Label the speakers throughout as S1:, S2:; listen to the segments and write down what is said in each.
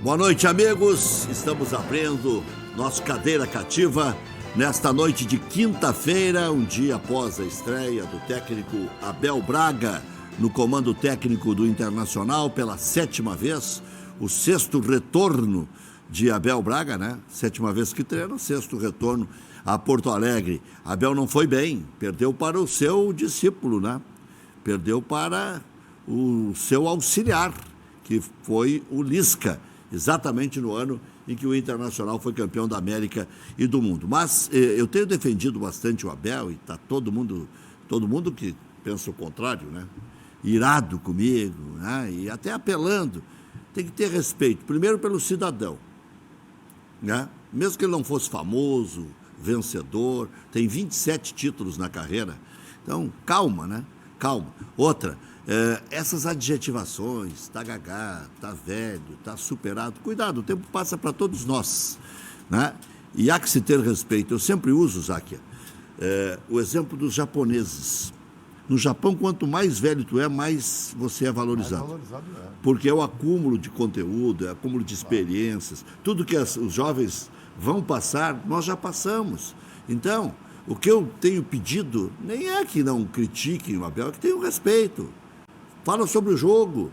S1: Boa noite, amigos. Estamos abrindo nosso Cadeira Cativa nesta noite de quinta-feira, um dia após a estreia do técnico Abel Braga no comando técnico do Internacional pela 7ª vez, o 6º retorno de Abel Braga, né? 7ª vez que treina, 6º retorno a Porto Alegre. Abel não foi bem, perdeu para o seu discípulo, né? Perdeu para o seu auxiliar, que foi o Lisca, exatamente no ano em que o Internacional foi campeão da América e do mundo. Mas eu tenho defendido bastante o Abel e está todo mundo que pensa o contrário, né? Irado comigo, né? E até apelando. Tem que ter respeito, primeiro pelo cidadão, né? Mesmo que ele não fosse famoso, vencedor, tem 27 títulos na carreira. Então, calma, né? Calma. Outra, essas adjetivações, tá gagá, tá velho, tá superado, cuidado, o tempo passa para todos nós, né? E há que se ter respeito. Eu sempre uso, Záquia, o exemplo dos japoneses. No Japão, quanto mais velho tu é, mais você é valorizado. Mais valorizado é. Porque é o acúmulo de conteúdo, é o acúmulo de experiências. Tudo que os jovens vão passar, nós já passamos. Então, o que eu tenho pedido nem é que não critiquem o Abel, é que tenham respeito. Fala sobre o jogo.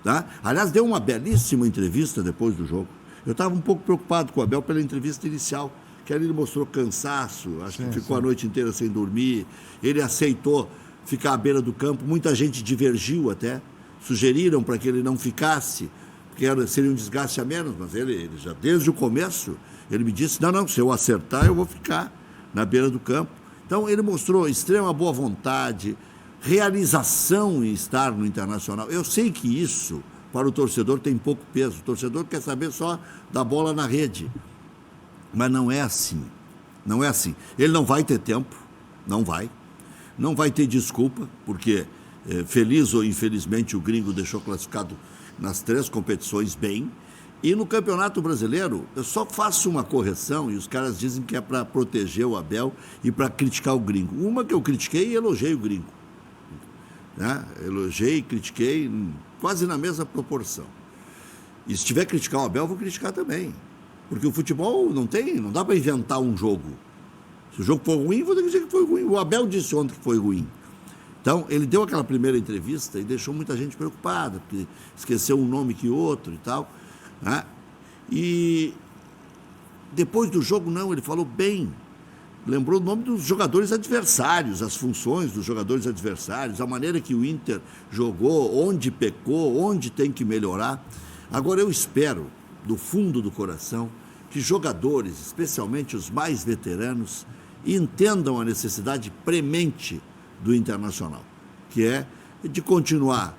S1: Tá? Aliás, deu uma belíssima entrevista depois do jogo. Eu estava um pouco preocupado com o Abel pela entrevista inicial, que ali ele mostrou cansaço, acho que ficou a noite inteira sem dormir. Ele aceitou ficar à beira do campo, muita gente divergiu até, sugeriram para que ele não ficasse, porque seria um desgaste a menos, mas ele já desde o começo, ele me disse, não, se eu acertar eu vou ficar na beira do campo. Então ele mostrou extrema boa vontade, realização em estar no Internacional. Eu sei que isso, para o torcedor, tem pouco peso, o torcedor quer saber só da bola na rede, mas não é assim, não é assim. Ele não vai ter tempo, não vai ter desculpa, porque feliz ou infelizmente o gringo deixou classificado nas 3 competições bem, e no Campeonato Brasileiro eu só faço uma correção, e os caras dizem que é para proteger o Abel e para criticar o gringo. Uma que eu critiquei e elogiei o gringo, né? Elogiei e critiquei quase na mesma proporção. E se tiver que criticar o Abel, eu vou criticar também, porque o futebol não dá para inventar um jogo. Se o jogo for ruim, vou ter que dizer que foi ruim. O Abel disse ontem que foi ruim. Então, ele deu aquela primeira entrevista e deixou muita gente preocupada, porque esqueceu um nome que outro e tal, né? E depois do jogo, não, ele falou bem. Lembrou o nome dos jogadores adversários, as funções dos jogadores adversários, a maneira que o Inter jogou, onde pecou, onde tem que melhorar. Agora, eu espero, do fundo do coração, que jogadores, especialmente os mais veteranos, entendam a necessidade premente do Internacional, que é de continuar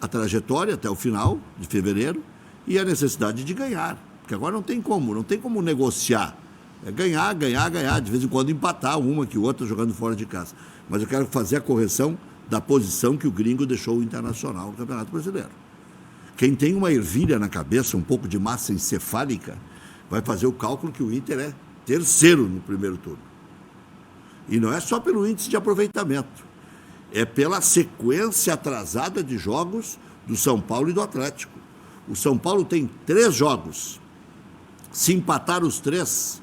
S1: a trajetória até o final de fevereiro e a necessidade de ganhar, porque agora não tem como negociar. É ganhar, de vez em quando empatar uma que outra jogando fora de casa. Mas eu quero fazer a correção da posição que o gringo deixou o Internacional no Campeonato Brasileiro. Quem tem uma ervilha na cabeça, um pouco de massa encefálica, vai fazer o cálculo que o Inter é terceiro no primeiro turno. E não é só pelo índice de aproveitamento, é pela sequência atrasada de jogos do São Paulo e do Atlético. O São Paulo tem 3 jogos. Se empatar os 3,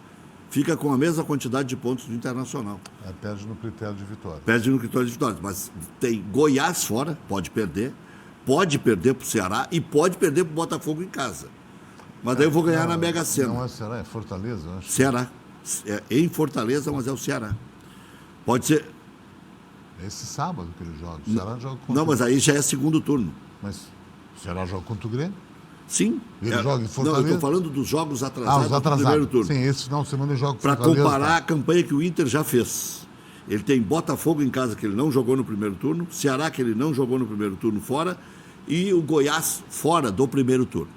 S1: fica com a mesma quantidade de pontos do Internacional.
S2: Perde no critério de vitória.
S1: Perde no critério de vitória, mas tem Goiás fora, pode perder para o Ceará e pode perder para o Botafogo em casa. Mas daí eu vou ganhar na Mega Sena.
S2: Não é Ceará, é Fortaleza, eu acho.
S1: Ceará. É em Fortaleza, mas é o Ceará. Pode ser.
S2: Esse sábado que ele joga. O Ceará joga contra.
S1: Não, mas aí já é segundo turno.
S2: Mas o Ceará joga contra o Grêmio?
S1: Sim.
S2: Ele joga em Fortaleza?
S1: Não, eu estou falando dos jogos atrasados,
S2: os atrasados
S1: do primeiro turno.
S2: Sim, esse final de semana ele joga com
S1: Para
S2: Fortaleza.
S1: comparar
S2: tá?
S1: a campanha que o Inter já fez. Ele tem Botafogo em casa, que ele não jogou no primeiro turno, Ceará, que ele não jogou no primeiro turno fora, e o Goiás fora do primeiro turno.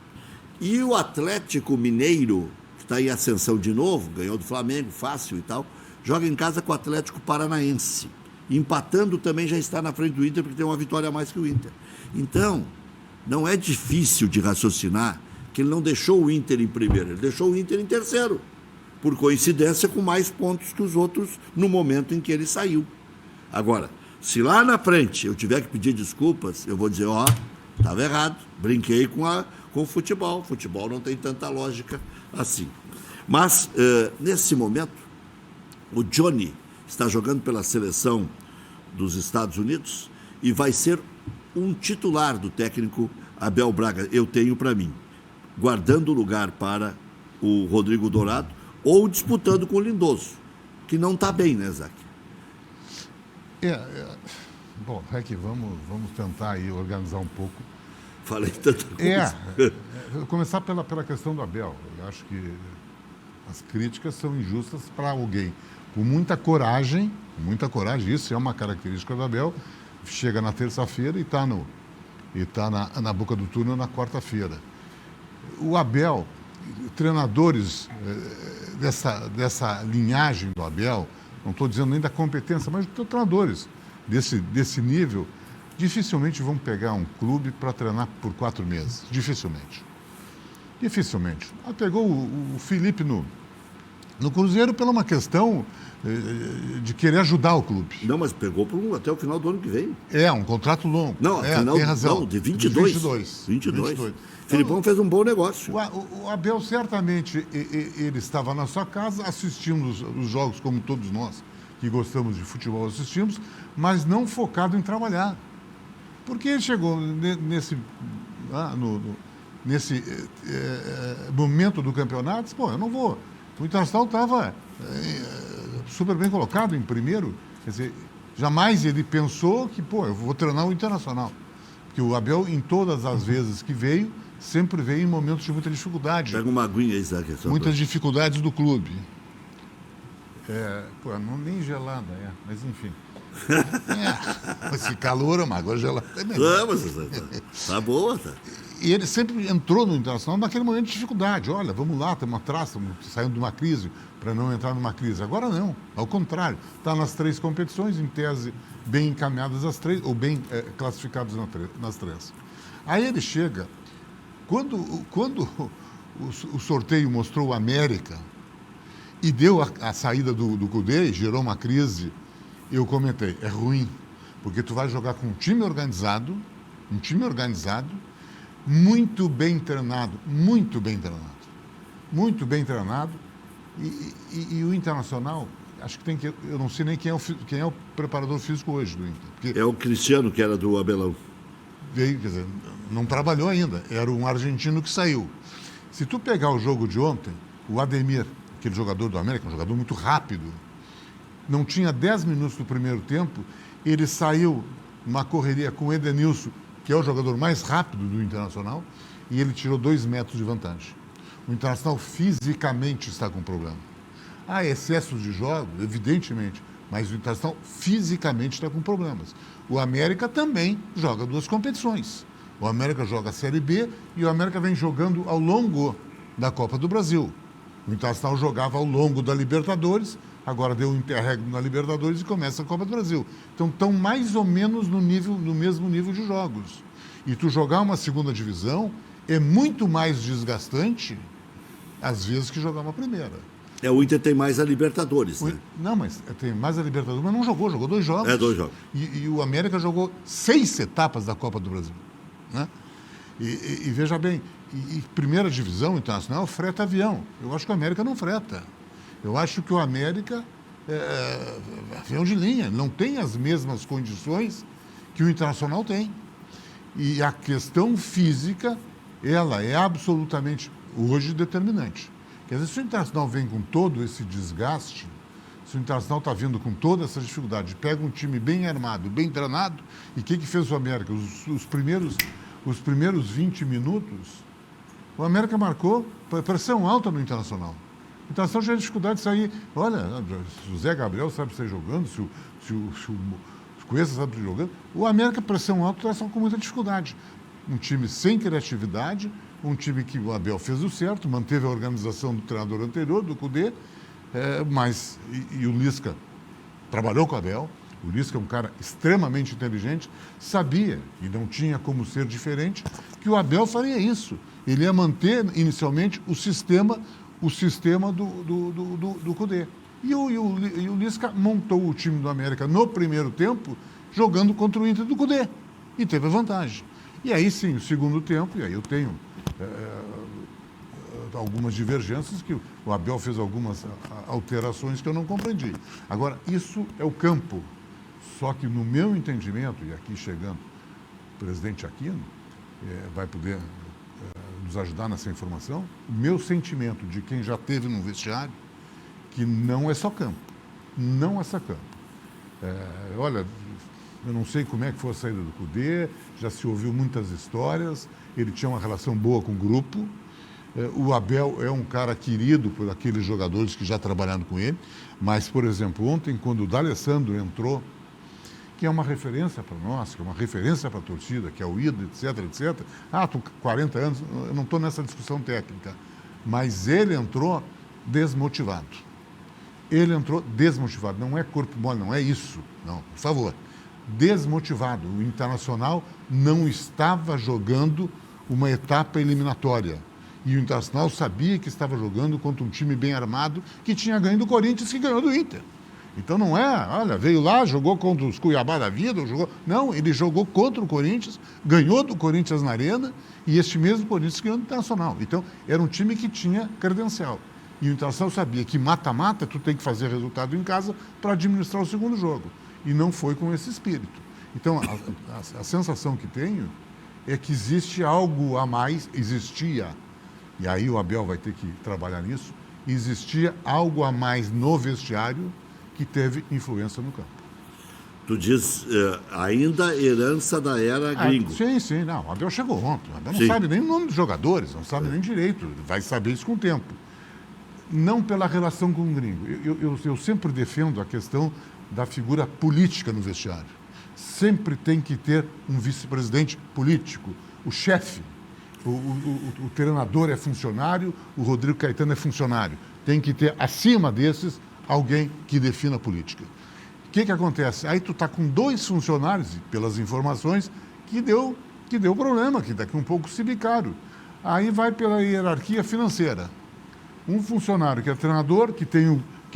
S1: E o Atlético Mineiro, que está em ascensão de novo, ganhou do Flamengo, fácil e tal, joga em casa com o Atlético Paranaense. Empatando também já está na frente do Inter, porque tem uma vitória a mais que o Inter. Então, não é difícil de raciocinar que ele não deixou o Inter em primeiro, ele deixou o Inter em terceiro, por coincidência com mais pontos que os outros no momento em que ele saiu. Agora, se lá na frente eu tiver que pedir desculpas, eu vou dizer, Estava errado. Brinquei com o futebol. O futebol não tem tanta lógica assim. Mas, nesse momento, o Johnny está jogando pela seleção dos Estados Unidos e vai ser um titular do técnico Abel Braga. Eu tenho para mim, guardando o lugar para o Rodrigo Dourado ou disputando com o Lindoso, que não está bem, né, Zac?
S2: Bom, é que vamos tentar aí organizar um pouco.
S1: Falei tanta coisa.
S2: Começar pela questão do Abel. Eu acho que as críticas são injustas para alguém com muita coragem, isso é uma característica do Abel, chega na terça-feira e está na boca do túnel na quarta-feira. O Abel, treinadores dessa linhagem do Abel, não estou dizendo nem da competência, mas treinadores desse nível, dificilmente vão pegar um clube para treinar por 4 meses. Dificilmente. Pegou o Felipe no Cruzeiro por uma questão de querer ajudar o clube.
S1: Não, mas pegou até o final do ano que vem.
S2: Um contrato longo.
S1: Não,
S2: tem razão.
S1: Não, de 22. 22. Filipão fez um bom negócio.
S2: O Abel, certamente, ele estava na sua casa assistindo os jogos, como todos nós que gostamos de futebol assistimos, mas não focado em trabalhar. Porque ele chegou nesse momento do campeonato, disse, eu não vou. O Internacional estava super bem colocado em primeiro. Quer dizer, jamais ele pensou que, eu vou treinar o Internacional. Porque o Abel, em todas as vezes que veio, sempre veio em momentos de muita dificuldade.
S1: Pega uma aguinha aí, Zé.
S2: Muitas dificuldades do clube. Não nem gelada, mas enfim. Esse calor, mas agora gelada é melhor.
S1: Mas tá boa, tá.
S2: E ele sempre entrou no Internacional naquele momento de dificuldade. Olha, vamos lá, estamos atrás, estamos saindo de uma crise para não entrar numa crise. Agora não, ao contrário. Está nas 3 competições, em tese, bem encaminhadas as 3, ou bem classificados nas 3. Aí ele chega, quando o sorteio mostrou o América e deu a saída do Cudê e gerou uma crise, eu comentei, é ruim, porque tu vai jogar com um time organizado, muito bem treinado, e o Internacional, acho que eu não sei nem quem é o preparador físico hoje do Inter. Porque
S1: é o Cristiano, que era do Abelão.
S2: Veio, quer dizer, não trabalhou ainda, era um argentino que saiu. Se tu pegar o jogo de ontem, o Ademir, aquele jogador do América, um jogador muito rápido, não tinha 10 minutos do primeiro tempo, ele saiu numa correria com o Edenilson, que é o jogador mais rápido do Internacional, e ele tirou 2 metros de vantagem. O Internacional fisicamente está com problema. Há excessos de jogos, evidentemente, mas o Internacional fisicamente está com problemas. O América também joga 2 competições. O América joga a Série B e o América vem jogando ao longo da Copa do Brasil. O Internacional jogava ao longo da Libertadores, agora deu um interregno na Libertadores e começa a Copa do Brasil. Então, estão mais ou menos no mesmo nível de jogos. E tu jogar uma segunda divisão é muito mais desgastante, às vezes, que jogar uma primeira.
S1: O Inter tem mais a Libertadores, né?
S2: Não, mas tem mais a Libertadores, mas não jogou 2 jogos.
S1: 2 jogos.
S2: E o América jogou 6 etapas da Copa do Brasil. Né? E veja bem, primeira divisão internacional freta avião. Eu acho que o América não freta. Eu acho que o América é avião de linha, não tem as mesmas condições que o Internacional tem. E a questão física, ela é absolutamente, hoje, determinante. Quer dizer, se o Internacional vem com todo esse desgaste, se o Internacional está vindo com toda essa dificuldade, pega um time bem armado, bem treinado, e o que fez o América? Os primeiros 20 minutos, o América marcou pressão alta no Internacional. O Internacional já tinha dificuldade de sair. Olha, se o Zé Gabriel sabe sair jogando, se o Cuesta sabe sair jogando, o América, pressão alta, está com muita dificuldade. Um time sem criatividade, um time que o Abel fez o certo, manteve a organização do treinador anterior, do Cudê, mas o Lisca trabalhou com o Abel. O Lisca é um cara extremamente inteligente, sabia, e não tinha como ser diferente, que o Abel faria isso. Ele ia manter, inicialmente, o sistema do Cudê. E o Lisca montou o time do América no primeiro tempo, jogando contra o Inter do Cudê. E teve a vantagem. E aí sim, o segundo tempo, e aí eu tenho algumas divergências, que o Abel fez algumas alterações que eu não compreendi. Agora, isso é o campo. Só que no meu entendimento, e aqui chegando o presidente Aquino, vai poder nos ajudar nessa informação, o meu sentimento de quem já esteve no vestiário, que não é só campo. Não é só campo. Olha, eu não sei como é que foi a saída do Cudê, já se ouviu muitas histórias, ele tinha uma relação boa com o grupo, o Abel é um cara querido por aqueles jogadores que já trabalharam com ele, mas, por exemplo, ontem, quando o D'Alessandro entrou, que é uma referência para nós, que é uma referência para a torcida, que é o ídolo, etc, etc. Estou com 40 anos, eu não estou nessa discussão técnica, mas ele entrou desmotivado. Ele entrou desmotivado, não é corpo mole, não é isso, não, por favor. Desmotivado. O Internacional não estava jogando uma etapa eliminatória. E o Internacional sabia que estava jogando contra um time bem armado que tinha ganho do Corinthians, que ganhou do Inter. Então não olha, veio lá, jogou contra os Cuiabá da vida, não, ele jogou contra o Corinthians, ganhou do Corinthians na Arena e este mesmo Corinthians ganhou do Internacional. Então era um time que tinha credencial. E o Internacional sabia que mata-mata, tu tem que fazer resultado em casa para administrar o segundo jogo. E não foi com esse espírito. Então a sensação que tenho é que existe algo a mais, existia, e aí o Abel vai ter que trabalhar nisso, existia algo a mais no vestiário que teve influência no campo.
S1: Tu diz ainda herança da era gringo.
S2: Sim, não. O Abel chegou ontem. O Abel não sabe nem o nome dos jogadores, não sabe nem direito. Vai saber isso com o tempo. Não pela relação com o gringo. Eu sempre defendo a questão da figura política no vestiário. Sempre tem que ter um vice-presidente político, o chefe. O treinador é funcionário, o Rodrigo Caetano é funcionário. Tem que ter, acima desses, alguém que defina a política. O que acontece? Aí tu está com 2 funcionários, pelas informações, que deu problema, que daqui um pouco se bicaram. Aí vai pela hierarquia financeira. Um funcionário que é treinador, que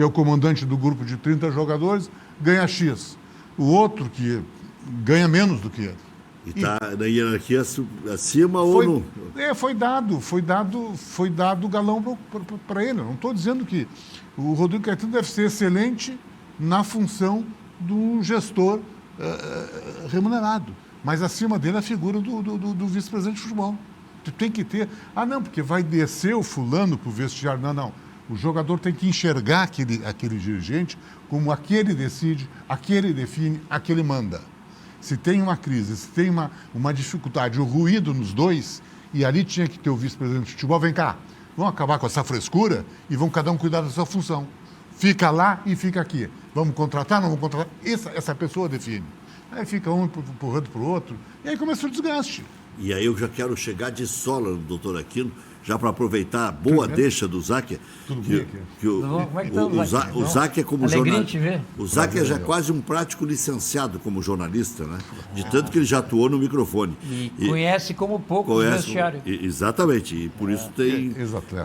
S2: é o comandante do grupo de 30 jogadores, ganha X. O outro que ganha menos do que ele.
S1: E está na hierarquia acima ou não?
S2: Foi dado galão para ele. Eu não estou dizendo que o Rodrigo Caetano deve ser excelente na função do gestor remunerado. Mas acima dele a figura do vice-presidente de futebol. Tu tem que ter... não, porque vai descer o fulano para o vestiário. Não. O jogador tem que enxergar aquele dirigente como aquele decide, aquele define, aquele manda. Se tem uma crise, se tem uma dificuldade, o ruído nos dois, e ali tinha que ter o vice-presidente de futebol, vem cá, vamos acabar com essa frescura e vamos cada um cuidar da sua função. Fica lá e fica aqui. Vamos contratar, não vamos contratar? Essa pessoa define. Aí fica um empurrando para o outro, e aí começa o desgaste.
S1: E aí eu já quero chegar de sola no doutor Aquino, já para aproveitar a boa deixa do Záquia.
S2: Tudo bem aqui.
S1: O Záquia como jornalista. O Záquia já é quase um prático licenciado como jornalista, né? De tanto que ele já atuou no microfone.
S3: E conhece como pouco o vestiário.
S1: Exatamente, e por isso tem
S2: Exato.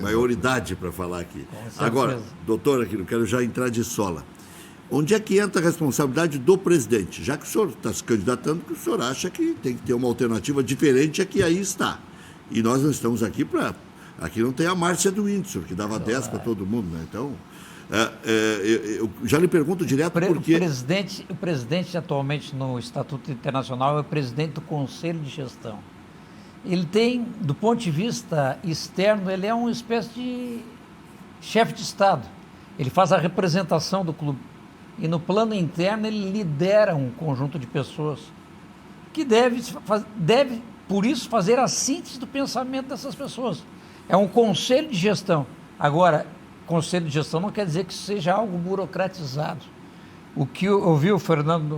S1: maioridade para falar aqui. Agora, doutor Aquino, quero já entrar de sola. Onde é que entra a responsabilidade do presidente? Já que o senhor está se candidatando, que o senhor acha que tem que ter uma alternativa diferente, é que aí está. E nós não estamos aqui para... Aqui não tem a Márcia do Windsor, que dava 10 para todo mundo, né? Então, eu já lhe pergunto direto porque...
S3: O presidente atualmente no Estatuto Internacional é o presidente do Conselho de Gestão. Ele tem, do ponto de vista externo, ele é uma espécie de chefe de Estado. Ele faz a representação do clube. E no plano interno ele lidera um conjunto de pessoas que deve, por isso, fazer a síntese do pensamento dessas pessoas. É um conselho de gestão. Agora, conselho de gestão não quer dizer que seja algo burocratizado. O que eu ouvi o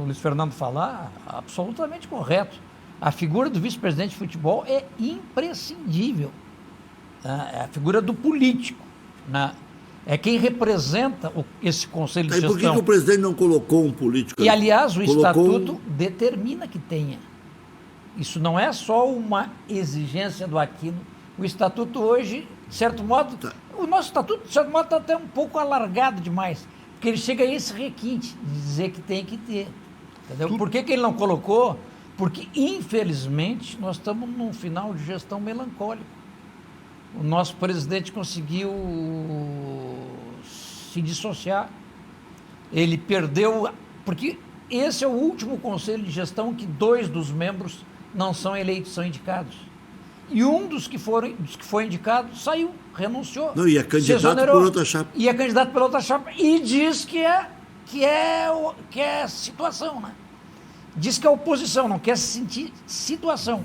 S3: Luiz Fernando falar, absolutamente correto. A figura do vice-presidente de futebol é imprescindível. É a figura do político, né? É quem representa esse conselho de gestão.
S1: E por que o presidente não colocou um político?
S3: E, aliás, o estatuto determina que tenha. Isso não é só uma exigência do Aquino. O estatuto hoje, de certo modo, o nosso estatuto, de certo modo, está até um pouco alargado demais. Porque ele chega a esse requinte de dizer que tem que ter. Entendeu? Por que ele não colocou? Porque, infelizmente, nós estamos num final de gestão melancólico. O nosso presidente conseguiu se dissociar. Ele perdeu... Porque esse é o último conselho de gestão que 2 dos membros não são eleitos, são indicados. E um dos que foi indicado saiu, renunciou.
S1: Não, e é candidato por outra chapa.
S3: E é candidato pela outra chapa e diz que é situação, né? Diz que é oposição, não quer se sentir situação.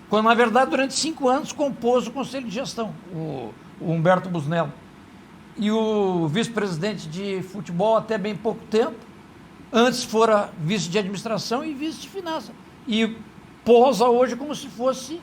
S3: Quando, na verdade, durante 5 anos compôs o Conselho de Gestão, o Humberto Busnello. E o vice-presidente de futebol até bem pouco tempo, antes fora vice de administração e vice de finanças. E posa hoje como se fosse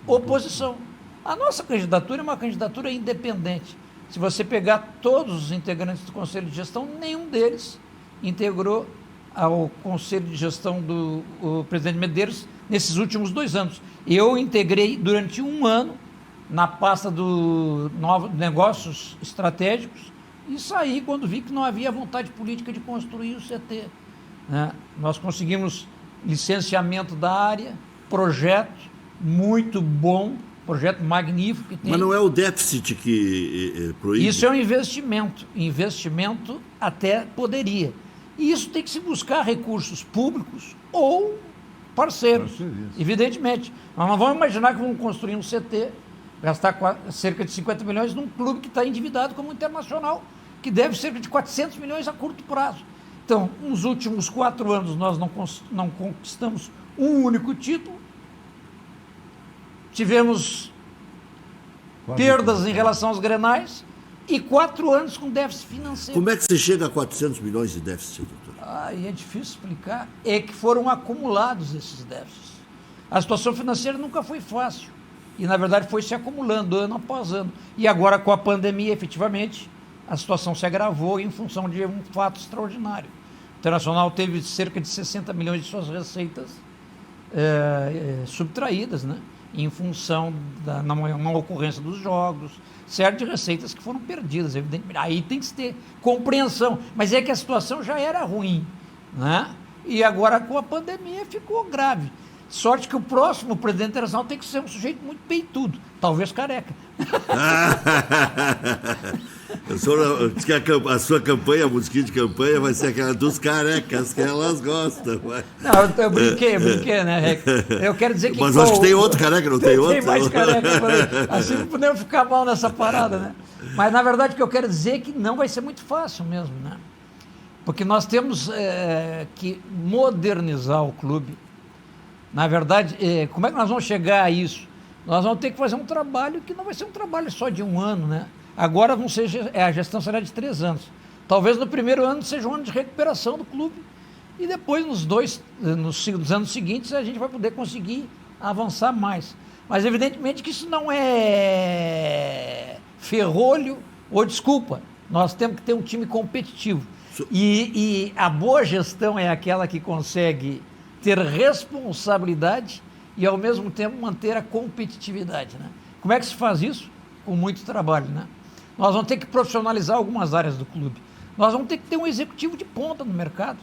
S3: oposição. A nossa candidatura é uma candidatura independente. Se você pegar todos os integrantes do Conselho de Gestão, nenhum deles integrou ao Conselho de Gestão do presidente Medeiros nesses últimos 2 anos. Eu integrei durante 1 ano na pasta do Negócios Estratégicos e saí quando vi que não havia vontade política de construir o CT. Né? Nós conseguimos licenciamento da área, projeto muito bom, projeto magnífico que tem.
S1: Mas não é o déficit que proíbe?
S3: Isso é um investimento. Investimento até poderia. E isso tem que se buscar recursos públicos ou parceiros, evidentemente. Nós não vamos imaginar que vamos construir um CT, gastar cerca de 50 milhões num clube que está endividado como o Internacional, que deve cerca de 400 milhões a curto prazo. Então, nos últimos 4 anos nós não conquistamos um único título, tivemos perdas em relação aos Grenais e 4 anos com déficit financeiro.
S1: Como é que você chega a 400 milhões de déficit, doutor?
S3: É difícil explicar. É que foram acumulados esses déficits. A situação financeira nunca foi fácil. E, na verdade, foi se acumulando ano após ano. E agora, com a pandemia, efetivamente, a situação se agravou em função de um fato extraordinário. O Internacional teve cerca de 60 milhões de suas receitas subtraídas, né? Em função da não ocorrência dos jogos, certo, de receitas que foram perdidas, evidentemente. Aí tem que ter compreensão, mas é que a situação já era ruim, né? E agora com a pandemia ficou grave. Sorte que o próximo presidente internacional tem que ser um sujeito muito peitudo, talvez careca.
S1: A senhora diz que a sua campanha, a musiquinha de campanha, vai ser aquela dos carecas que elas gostam.
S3: Não, eu brinquei, né, Rec? Eu quero dizer que...
S1: Mas acho que tem outro careca, não tem outro?
S3: Tem mais careca, assim não podemos ficar mal nessa parada, né? Mas, na verdade, o que eu quero dizer é que não vai ser muito fácil mesmo, né? Porque nós temos que modernizar o clube. Na verdade, como é que nós vamos chegar a isso? Nós vamos ter que fazer um trabalho que não vai ser um trabalho só de 1 ano, né? Agora a gestão será de 3 anos. Talvez no primeiro ano seja um ano de recuperação do clube e depois nos anos seguintes a gente vai poder conseguir avançar mais. Mas evidentemente que isso não é ferrolho ou desculpa. Nós temos que ter um time competitivo. E a boa gestão é aquela que consegue ter responsabilidade e ao mesmo tempo manter a competitividade, né? Como é que se faz isso? Com muito trabalho, né? Nós vamos ter que profissionalizar algumas áreas do clube. Nós vamos ter que ter um executivo de ponta no mercado.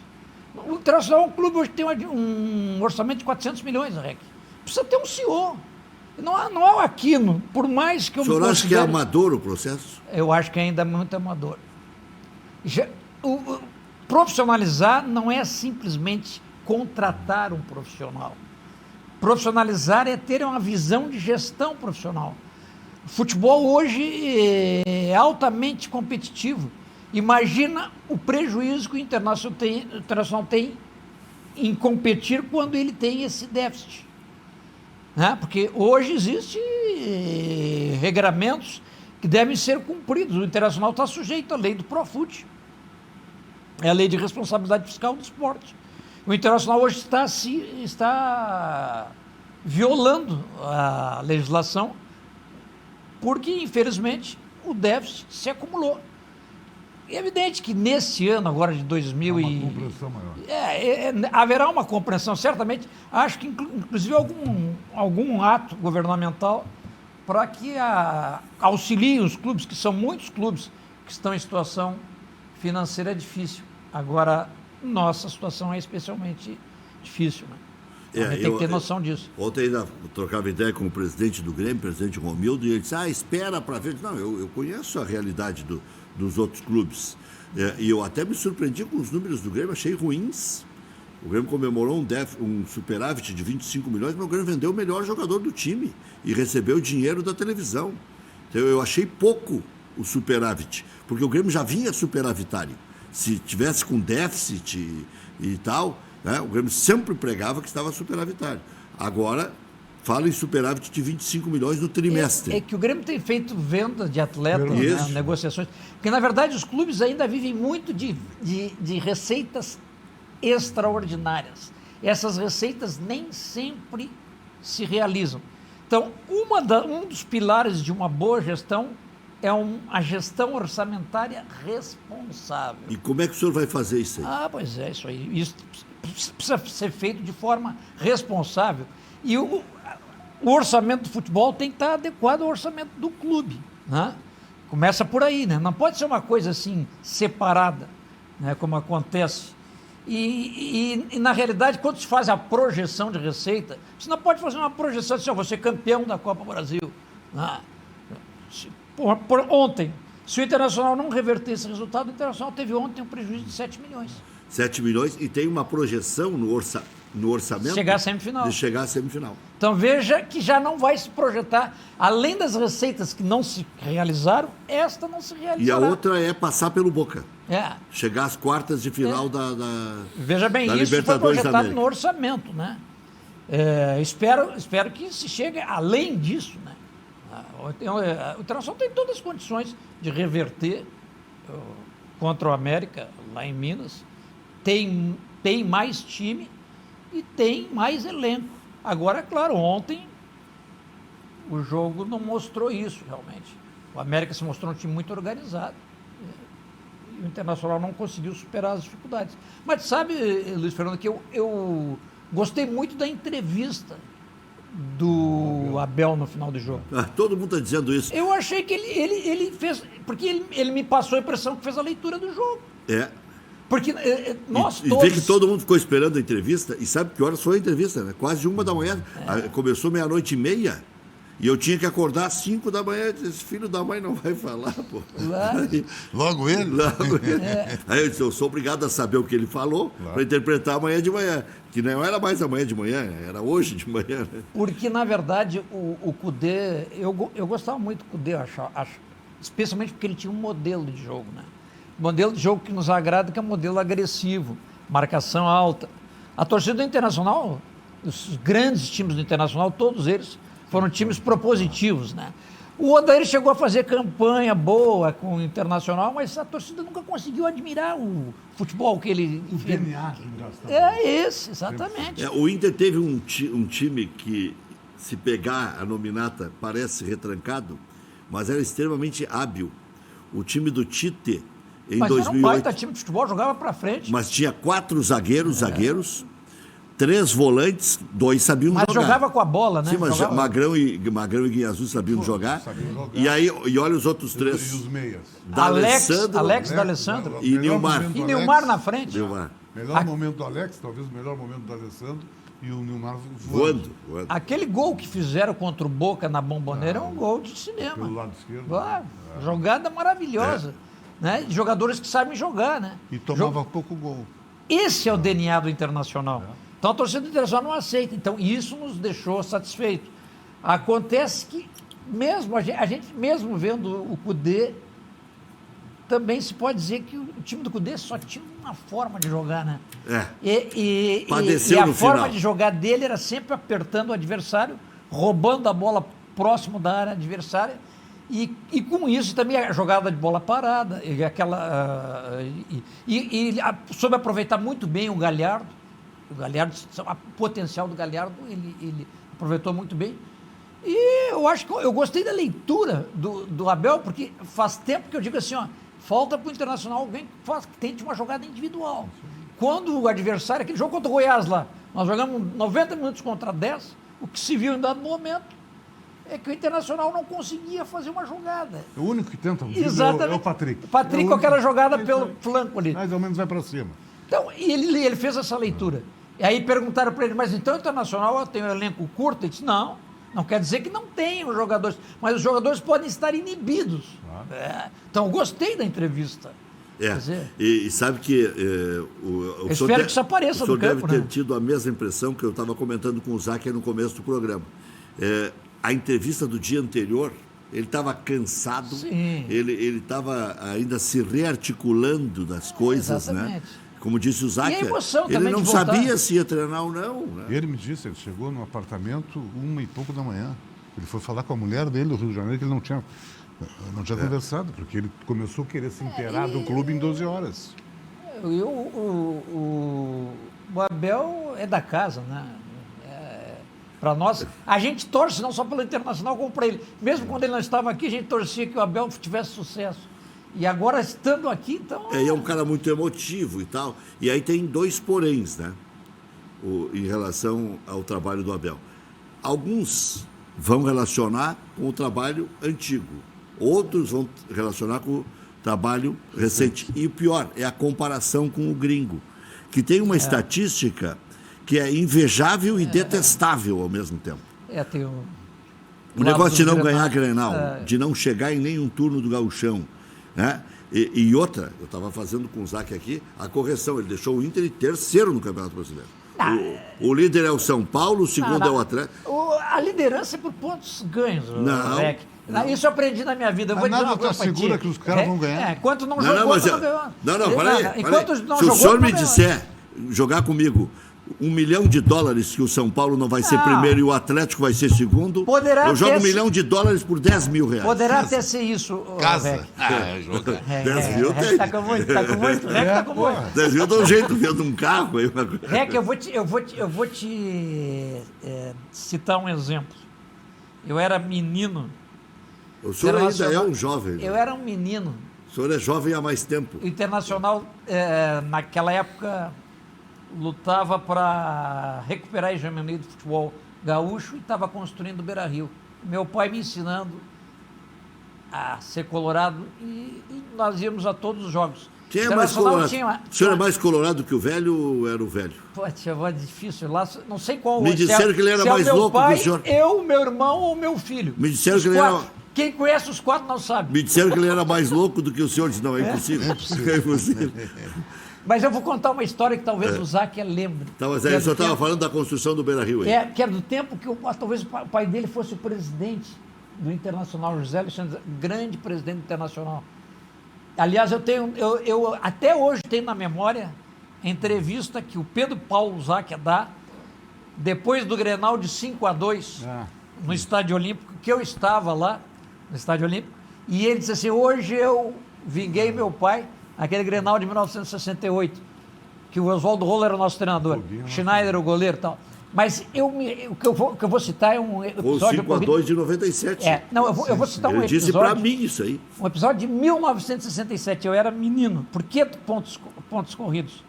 S3: O Internacional é um clube hoje que tem um orçamento de 400 milhões, Rec. Precisa ter um CEO. Não é o Aquino, por mais que eu...
S1: O senhor acha que é amador o processo?
S3: Eu acho que ainda é muito amador. Profissionalizar não é simplesmente contratar um profissional. Profissionalizar é ter uma visão de gestão profissional. O futebol hoje é altamente competitivo. Imagina o prejuízo que o Internacional tem em competir quando ele tem esse déficit. Né? Porque hoje existem regramentos que devem ser cumpridos. O Internacional está sujeito à lei do Profut. É a lei de responsabilidade fiscal do esporte. O Internacional hoje está violando a legislação porque, infelizmente, o déficit se acumulou. É evidente que nesse ano, agora de 2000
S2: uma compreensão maior.
S3: Haverá uma compreensão, certamente. Acho que, inclusive, algum ato governamental para que auxilie os clubes, que são muitos clubes que estão em situação financeira difícil. Agora, nossa situação é especialmente difícil, né? A gente tem que ter noção disso.
S1: Ontem ainda trocava ideia com o presidente do Grêmio, o presidente Romildo, e ele disse, espera para ver. Não, eu conheço a realidade dos outros clubes. E eu até me surpreendi com os números do Grêmio, achei ruins. O Grêmio comemorou um superávit de 25 milhões, mas o Grêmio vendeu o melhor jogador do time e recebeu o dinheiro da televisão. Então eu achei pouco o superávit, porque o Grêmio já vinha superavitário. Se tivesse com déficit e tal, né, o Grêmio sempre pregava que estava superavitário. Agora, fala em superávit de 25 milhões no trimestre.
S3: É que o Grêmio tem feito venda de atletas, né, negociações. Porque, na verdade, os clubes ainda vivem muito de receitas extraordinárias. Essas receitas nem sempre se realizam. Então, um dos pilares de uma boa gestão é a gestão orçamentária responsável.
S1: E como é que o senhor vai fazer isso aí?
S3: Pois é, isso aí. Isso precisa ser feito de forma responsável. E o orçamento do futebol tem que estar adequado ao orçamento do clube, né? Começa por aí, né? Não pode ser uma coisa assim separada, né? Como acontece. E na realidade, quando se faz a projeção de receita, você não pode fazer uma projeção assim, vou ser campeão da Copa Brasil. Ontem, se o Internacional não reverter esse resultado, o Internacional teve ontem um prejuízo de 7 milhões.
S1: 7 milhões e tem uma projeção no orçamento
S3: chegar à semifinal.
S1: De chegar à semifinal.
S3: Então veja que já não vai se projetar, além das receitas que não se realizaram, esta não se realizará.
S1: E a outra é passar pelo Boca. Chegar às quartas de final da
S3: Veja bem,
S1: da
S3: isso foi projetado
S1: no
S3: orçamento, né? Espero que se chegue além disso, né? O Internacional tem todas as condições de reverter contra o América, lá em Minas. Tem mais time e tem mais elenco. Agora, é claro, ontem o jogo não mostrou isso realmente. O América se mostrou um time muito organizado. E o Internacional não conseguiu superar as dificuldades. Mas sabe, Luiz Fernando, que eu gostei muito da entrevista do Abel no final do jogo.
S1: Todo mundo está dizendo isso.
S3: Eu achei que ele fez... Porque ele me passou a impressão que fez a leitura do jogo. Porque nós todos...
S1: E vê que todo mundo ficou esperando a entrevista. E sabe que horas foi a entrevista, né? Quase 1h. Começou 00:30. E eu tinha que acordar às 5h. Esse filho da mãe não vai falar, pô.
S2: Logo ele?
S1: Aí eu disse, eu sou obrigado a saber o que ele falou para interpretar amanhã de manhã. Que não era mais amanhã de manhã, era hoje de manhã. Né?
S3: Porque, na verdade, o Kudê... Eu gostava muito do Kudê, especialmente porque ele tinha um modelo de jogo, né? Modelo de jogo que nos agrada, que é um modelo agressivo, marcação alta. A torcida do Internacional, os grandes times do Internacional, todos eles foram times propositivos, né? O Odair chegou a fazer campanha boa com o Internacional, mas a torcida nunca conseguiu admirar o futebol que ele...
S2: O DNA que
S3: esse, exatamente.
S1: O Inter teve um time que, se pegar a nominata, parece retrancado, mas era extremamente hábil. O time do Tite...
S3: Mas 2008, era um baita time de futebol, jogava para frente.
S1: Mas tinha 4 zagueiros, 3 volantes, 2 sabiam jogar.
S3: Mas jogava com a bola, né?
S1: Sim, mas Magrão e Guiazul sabiam jogar. E aí, olha os outros 3.
S2: E os meias.
S3: Alex D'Alessandro.
S1: E Nilmar.
S3: E Nilmar na frente.
S2: Melhor momento do Alex, talvez o melhor momento do Alessandro. E o Nilmar voando.
S3: Aquele gol que fizeram contra o Boca na Bombonera é um gol de cinema.
S2: Pelo lado esquerdo.
S3: Jogada maravilhosa. Né? Jogadores que sabem jogar, né?
S2: E tomava pouco gol.
S3: Esse é o DNA do Internacional. Então a torcida do Internacional não aceita. Então isso nos deixou satisfeitos. Acontece que mesmo a gente mesmo vendo o Kudê, também se pode dizer que o time do Kudê só tinha uma forma de jogar, né? E a forma de jogar dele era sempre apertando o adversário, roubando a bola próximo da área adversária. E com isso também a jogada de bola parada, soube aproveitar muito bem o Galhardo, o potencial do Galhardo, ele aproveitou muito bem. E eu acho que eu gostei da leitura do Abel, porque faz tempo que eu digo assim, falta para o Internacional alguém que tente uma jogada individual. Quando o adversário, aquele jogo contra o Goiás lá, nós jogamos 90 minutos contra 10, o que se viu em dado momento é que o Internacional não conseguia fazer uma jogada.
S2: O único que tenta
S3: é
S2: o Patrick.
S3: O Patrick com aquela jogada pelo flanco ali.
S2: Mais ou menos vai para cima.
S3: Então, ele fez essa leitura. E aí perguntaram para ele, mas então o Internacional tem um elenco curto? Ele disse, não quer dizer que não tem os jogadores, mas os jogadores podem estar inibidos. Então, eu gostei da entrevista.
S1: Quer dizer, e sabe que
S3: eu espero que isso apareça no campo.
S1: O senhor deve ter tido a mesma impressão que eu estava comentando com o Zacher no começo do programa. A entrevista do dia anterior, ele estava cansado, ele estava ainda se rearticulando das coisas, né? Como disse o Zacher, ele não sabia se ia treinar ou não. Né?
S2: Ele me disse, ele chegou no apartamento 1h pouco da manhã. Ele foi falar com a mulher dele do Rio de Janeiro, que ele não tinha conversado, porque ele começou a querer se inteirar do clube em 12 horas.
S3: O Abel é da casa, né? Para nós, a gente torce não só pelo Internacional, como para ele. Mesmo quando ele não estava aqui, a gente torcia que o Abel tivesse sucesso. E agora, estando aqui, então...
S1: É um cara muito emotivo e tal. E aí tem 2 poréns, né? Em relação ao trabalho do Abel. Alguns vão relacionar com o trabalho antigo. Outros vão relacionar com o trabalho recente. E o pior é a comparação com o gringo, que tem uma estatística que é invejável e detestável ao mesmo tempo.
S3: Tem
S1: o negócio de não ganhar Grenal, de não chegar em nenhum turno do Gauchão. Né? E outra, eu estava fazendo com o Zac aqui, a correção, ele deixou o Inter em terceiro no Campeonato Brasileiro. O líder é o São Paulo, o segundo é o Atlético.
S3: A liderança é por pontos ganhos,
S1: Não.
S3: Isso eu aprendi na minha vida. Eu vou dizer uma coisa
S2: segura que os caras vão ganhar.
S3: Enquanto não jogou, não ganhou.
S1: Não, peraí. Se o senhor me disser, jogar comigo, $1 milhão que o São Paulo não vai ser primeiro e o Atlético vai ser segundo, eu jogo $1 milhão por R$10 mil.
S3: Poderá até ser isso,
S2: Casa.
S1: Joga. 10 mil tem.
S3: Tá com muito. Tá com muito.
S1: 10 mil dá um jeito vendo um carro.
S3: Rec, eu vou te citar um exemplo. Eu era menino.
S1: O senhor ainda é um jovem.
S3: Eu era um menino.
S1: O senhor é jovem há mais tempo.
S3: O Internacional, naquela época, lutava para recuperar a hegemonia do futebol gaúcho e estava construindo o Beira-Rio. Meu pai me ensinando a ser colorado e nós íamos a todos os jogos.
S1: Quem é mais colorado? O senhor é mais colorado que o velho ou era o velho?
S3: Poxa, é difícil lá, não sei qual...
S1: Me disseram que ele era mais louco que o senhor.
S3: Eu, meu irmão ou meu filho.
S1: Me disseram que ele era...
S3: Quem conhece os 4 não sabe.
S1: Me disseram que ele era mais louco do que o senhor. Disse, não, é impossível. É impossível.
S3: Mas eu vou contar uma história que talvez o Zacher lembre.
S1: Tá, mas aí o senhor estava falando da construção do Beira-Rio aí.
S3: Que era do tempo que talvez o pai dele fosse o presidente do Internacional, José Alexandre, grande presidente internacional. Aliás, eu até hoje tenho na memória a entrevista que o Pedro Paulo Zacher dá depois do Grenal de 5-2 no Estádio Olímpico, que eu estava lá no Estádio Olímpico, e ele disse assim, hoje eu vinguei meu pai, aquele Grenal de 1968, que o Oswaldo Rolo era o nosso treinador, Schneider o goleiro e tal. Mas o que eu vou citar é um episódio...
S1: O 5-2 de 97.
S3: Eu vou citar um episódio...
S1: Ele disse para mim isso aí.
S3: Um episódio de 1967, eu era menino. Por que pontos corridos?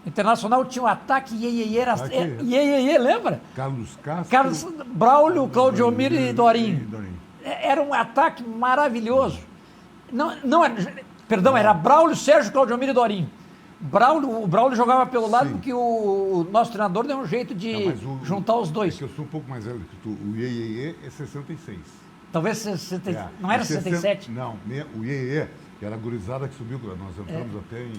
S3: Internacional tinha um ataque Iê, lembra?
S2: Carlos Castro.
S3: Carlos Braulio, Claudio Miro e Dorinho. Era um ataque maravilhoso. Era Braulio, Sérgio, Claudio Miro e Dorinho. O Braulio jogava pelo lado porque o nosso treinador deu um jeito de juntar os dois.
S2: É que eu sou um pouco mais velho que tu. O Iê é 66.
S3: Talvez 66. Não era 67?
S2: Não, o Iê, que era a gurizada que subiu, nós entramos até em...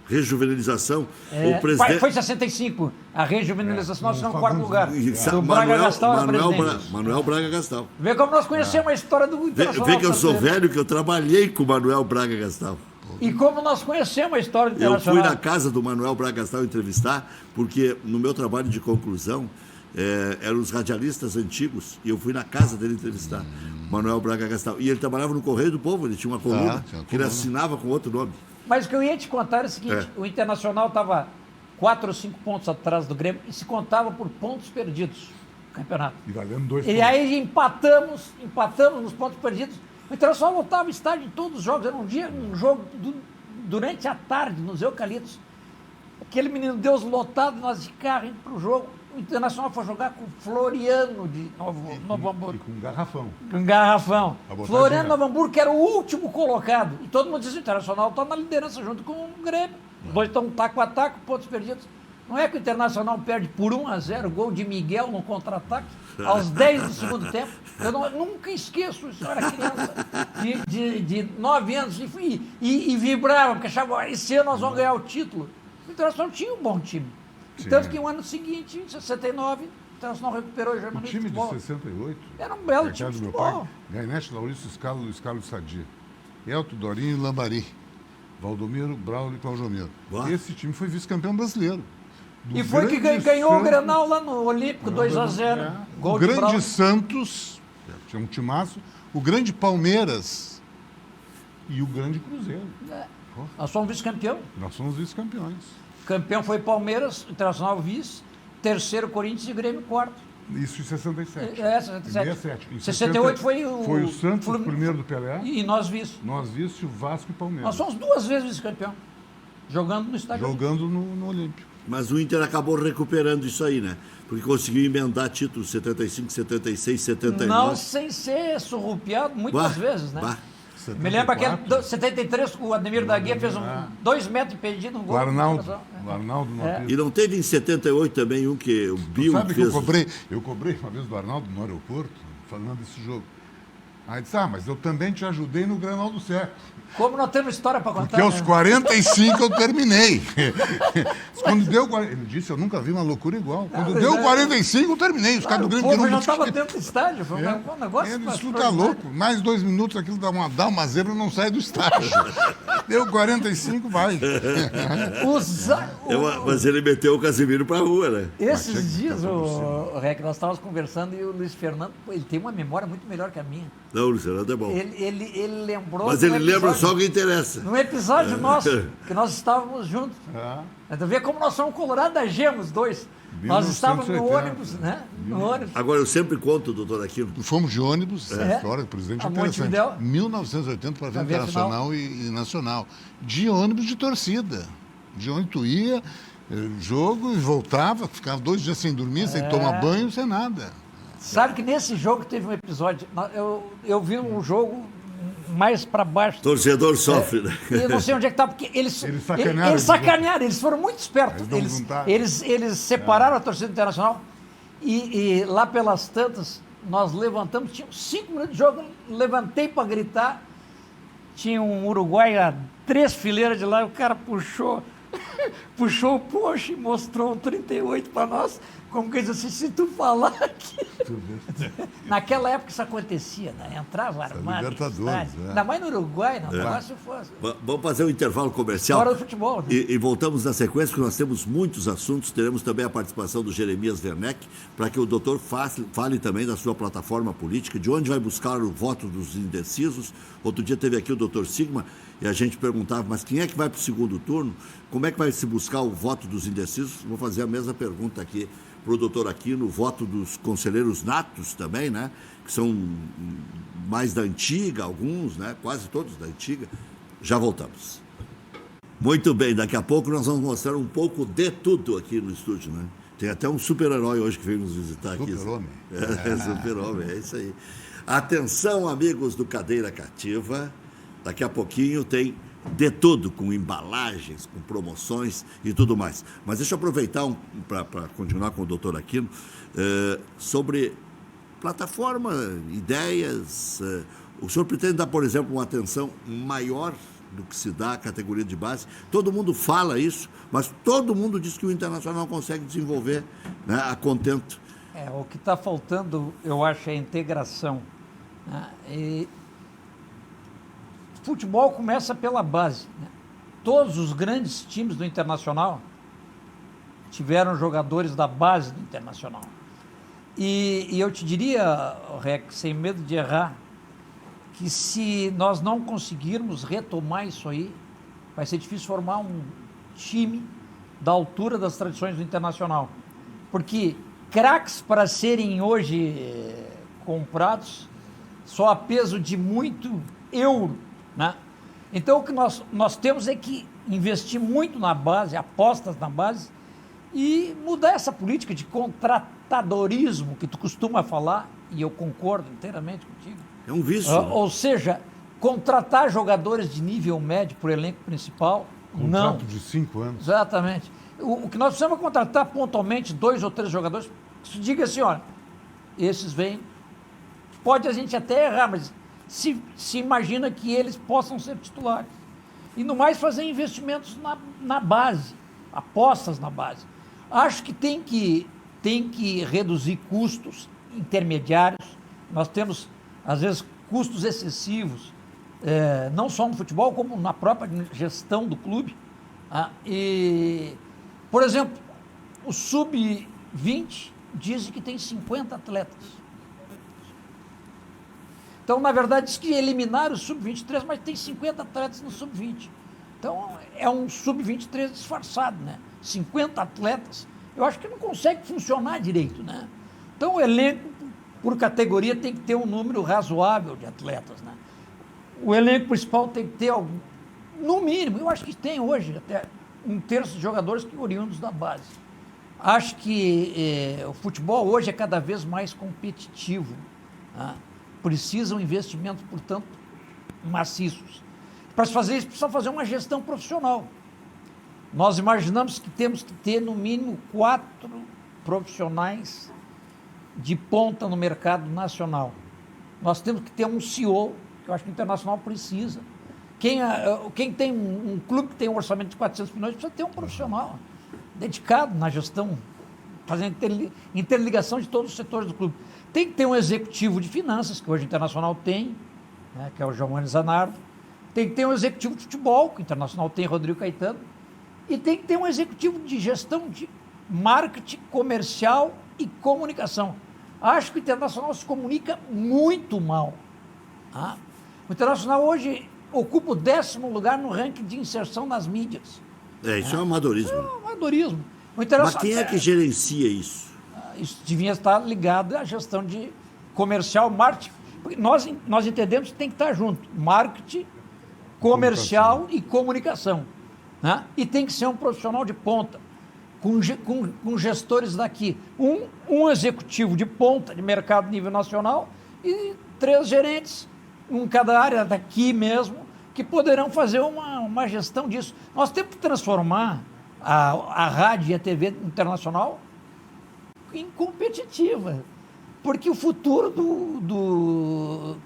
S1: Rejuvenilização. O presidente...
S3: Foi 65. A rejuvenilização, nós ficamos no 4º lugar. O Braga Gastal era presidente.
S1: Manuel Braga Gastal.
S3: Vê como nós conhecemos a história do Internacional.
S1: Vê que eu sou velho, que eu trabalhei com o Manuel Braga Gastal.
S3: E como nós conhecemos a história do Internacional.
S1: Eu fui na casa do Manuel Braga Gastal entrevistar, porque no meu trabalho de conclusão, eram os radialistas antigos, e eu fui na casa dele entrevistar, Manuel Braga Gastal. E ele trabalhava no Correio do Povo, ele tinha uma coluna que ele assinava com outro nome.
S3: Mas o que eu ia te contar era o seguinte, o Internacional estava 4 ou 5 pontos atrás do Grêmio e se contava por pontos perdidos no campeonato.
S2: E valendo 2
S3: pontos. E aí empatamos nos pontos perdidos. O Internacional lotava o estádio em todos os jogos. Era um jogo durante a tarde, nos Eucaliptos. Aquele menino Deus lotado, nós de carro indo para o jogo. O Internacional foi jogar com Floriano de Novo Hamburgo.
S2: E com garrafão.
S3: Com garrafão. Floriano de Novo Hamburgo, que era o último colocado. E todo mundo diz que o Internacional está na liderança junto com o Grêmio. Os dois estão taco a taco, pontos perdidos. Não é que o Internacional perde por 1-0, gol de Miguel no contra-ataque, aos 10 do segundo tempo. Eu nunca esqueço isso. Eu era criança de 9 anos e vibrava, porque achava, esse ano nós vamos ganhar o título. O Internacional tinha um bom time. Tanto que no ano seguinte, em 69, o Internacional recuperou o Germania.
S2: O time de 68
S3: era um belo time de
S2: meu
S3: futebol.
S2: pai, Gainete, Laurício, Scalo, Luiz Carlos Sadia, Elton, Dorinho e Lambari, Valdomiro, Braulio e Claudiomiro. Esse time foi vice-campeão brasileiro.
S3: E foi que ganhou o Grenal lá no Olímpico, 2-0.
S2: O grande Santos, tinha um timaço, o grande Palmeiras e o grande Cruzeiro.
S3: Nós somos vice-campeão.
S2: Nós somos vice-campeões.
S3: Campeão foi Palmeiras, Internacional vice, terceiro Corinthians e Grêmio quarto.
S2: Isso em 67.
S3: 67. Em 68 foi
S2: o Santos, o primeiro do Pelé.
S3: E nós vice.
S2: Nós vice, o Vasco e o Palmeiras.
S3: Nós somos 2 vezes vice-campeão. Jogando no estádio.
S2: Jogando no Olímpico.
S1: Mas o Inter acabou recuperando isso aí, né? Porque conseguiu emendar títulos 75, 76, 79.
S3: Não sem ser surrupiado muitas vezes, né? 74. Me lembro aquele 73 com o Ademir da Guia fez 2 metros impedido no gol.
S2: O Arnaldo
S1: E não teve em 78 também um que o Bill
S2: sabe
S1: fez...
S2: que eu cobrei uma vez do Arnaldo no aeroporto, falando desse jogo. Aí disse, mas eu também te ajudei no Grenal do Século.
S3: Como nós temos história para contar.
S2: Porque aos 45 eu terminei. Quando deu 40, ele disse, eu nunca vi uma loucura igual. Quando deu 45 eu terminei. Os caras do Grêmio
S3: já estava dentro do estádio, foi um negócio...
S2: Ele disse, tá louco, mais 2 minutos aquilo dá uma zebra e não sai do estádio. Deu 45, vai.
S1: Mas ele meteu o Casemiro pra rua, né?
S3: Esses dias, o Rec, nós estávamos conversando e o Luiz Fernando, ele tem uma memória muito melhor que a minha.
S1: Não, o Luiz Fernando é bom.
S3: Ele lembrou...
S1: Mas ele lembra só o que interessa.
S3: Num episódio nosso, que nós estávamos juntos. Então, vê como nós somos colorados da gema, os dois. Nós estávamos no ônibus, né? No ônibus.
S1: Agora, eu sempre conto, doutor Aquino.
S2: Fomos de ônibus, história, presidente interessante. 1980 para a Internacional e Nacional. De ônibus de torcida. De onde tu ia, jogo e voltava, ficava 2 dias sem dormir, sem tomar banho, sem nada.
S3: Sabe que nesse jogo teve um episódio, eu vi um jogo mais para baixo.
S1: Torcedor sofre, né?
S3: Eu não sei onde é que está, porque eles sacanearam, eles foram muito espertos. Eles separaram a torcida internacional e lá pelas tantas, nós levantamos, tinha 5 minutos de jogo, levantei para gritar, tinha um uruguai a 3 fileiras de lá, e o cara puxou o poste e mostrou um 38 para nós, como que diz assim, se tu falar aqui... Naquela época isso acontecia, né? Entrava armado, ainda mais no Uruguai, não, negócio fosse.
S1: Vamos fazer um intervalo comercial.
S3: Fora do futebol. Né?
S1: E voltamos na sequência, porque nós temos muitos assuntos, teremos também a participação do Jeremias Werneck, para que o doutor fale também da sua plataforma política, de onde vai buscar o voto dos indecisos. Outro dia teve aqui o doutor Sigma, e a gente perguntava, mas quem é que vai para o segundo turno? Como é que vai se buscar o voto dos indecisos? Vou fazer a mesma pergunta aqui para o doutor Aquino, o voto dos conselheiros natos também, né? Que são mais da antiga, alguns, né? Quase todos da antiga. Já voltamos. Muito bem, daqui a pouco nós vamos mostrar um pouco de tudo aqui no estúdio, né? Tem até um super-herói hoje que veio nos visitar aqui.
S2: Super-homem.
S1: Super-homem, é isso aí. Atenção, amigos do Cadeira Cativa, daqui a pouquinho tem de tudo, com embalagens, com promoções e tudo mais. Mas deixa eu aproveitar para continuar com o doutor Aquino, sobre plataforma, ideias. O senhor pretende dar, por exemplo, uma atenção maior do que se dá à categoria de base? Todo mundo fala isso, mas todo mundo diz que o Internacional consegue desenvolver, né, a contento.
S3: O que está faltando, eu acho, é a integração. Né? Futebol começa pela base. Né? Todos os grandes times do Internacional tiveram jogadores da base do Internacional. E eu te diria, Rec, sem medo de errar, que se nós não conseguirmos retomar isso aí, vai ser difícil formar um time da altura das tradições do Internacional. Porque craques para serem hoje comprados só a peso de muito euro. Né? Então, o que nós temos é que investir muito na base, apostas na base, e mudar essa política de contratadorismo que tu costuma falar, e eu concordo inteiramente contigo.
S1: É um vício.
S3: Ou seja, contratar jogadores de nível médio para o elenco principal,
S2: Contrato de 5 anos.
S3: Exatamente. O que nós precisamos é contratar pontualmente 2 ou 3 jogadores que diga assim, olha, esses vêm, pode a gente até errar, mas se imagina que eles possam ser titulares. E no mais fazer investimentos na base, apostas na base. Acho que tem que reduzir custos intermediários. Nós temos, às vezes, custos excessivos, não só no futebol, como na própria gestão do clube. E, por exemplo, o Sub-20 dizem que tem 50 atletas. Então, na verdade, diz que eliminaram o Sub-23, mas tem 50 atletas no Sub-20. Então, é um Sub-23 disfarçado, né? 50 atletas, eu acho que não consegue funcionar direito, né? Então, o elenco, por categoria, tem que ter um número razoável de atletas, né? O elenco principal tem que ter, no mínimo, eu acho que tem hoje até 1/3 de jogadores que oriundos da base. Acho que o futebol hoje é cada vez mais competitivo, né? Precisam investimentos, portanto, maciços. Para se fazer isso, precisa fazer uma gestão profissional. Nós imaginamos que temos que ter, no mínimo, 4 profissionais de ponta no mercado nacional. Nós temos que ter um CEO, que eu acho que o Internacional precisa. Quem tem um clube que tem um orçamento de 400 milhões, precisa ter um profissional dedicado na gestão, fazendo interligação de todos os setores do clube. Tem que ter um executivo de finanças, que hoje o Internacional tem, né, que é o Giovanni Zanardo. Tem que ter um executivo de futebol, que o Internacional tem, Rodrigo Caetano. E tem que ter um executivo de gestão de marketing comercial e comunicação. Acho que o Internacional se comunica muito mal. Tá? O Internacional hoje ocupa o 10º lugar no ranking de inserção nas mídias.
S1: Isso é um amadorismo.
S3: É um amadorismo.
S1: Mas quem é que gerencia isso?
S3: Isso devia estar ligado à gestão de comercial, marketing. Porque nós entendemos que tem que estar junto. Marketing, comercial e comunicação. Né? E tem que ser um profissional de ponta, com gestores daqui. Um executivo de ponta, de mercado nível nacional, e 3 gerentes, em cada área daqui mesmo, que poderão fazer uma gestão disso. Nós temos que transformar a rádio e a TV internacional em competitiva, porque o futuro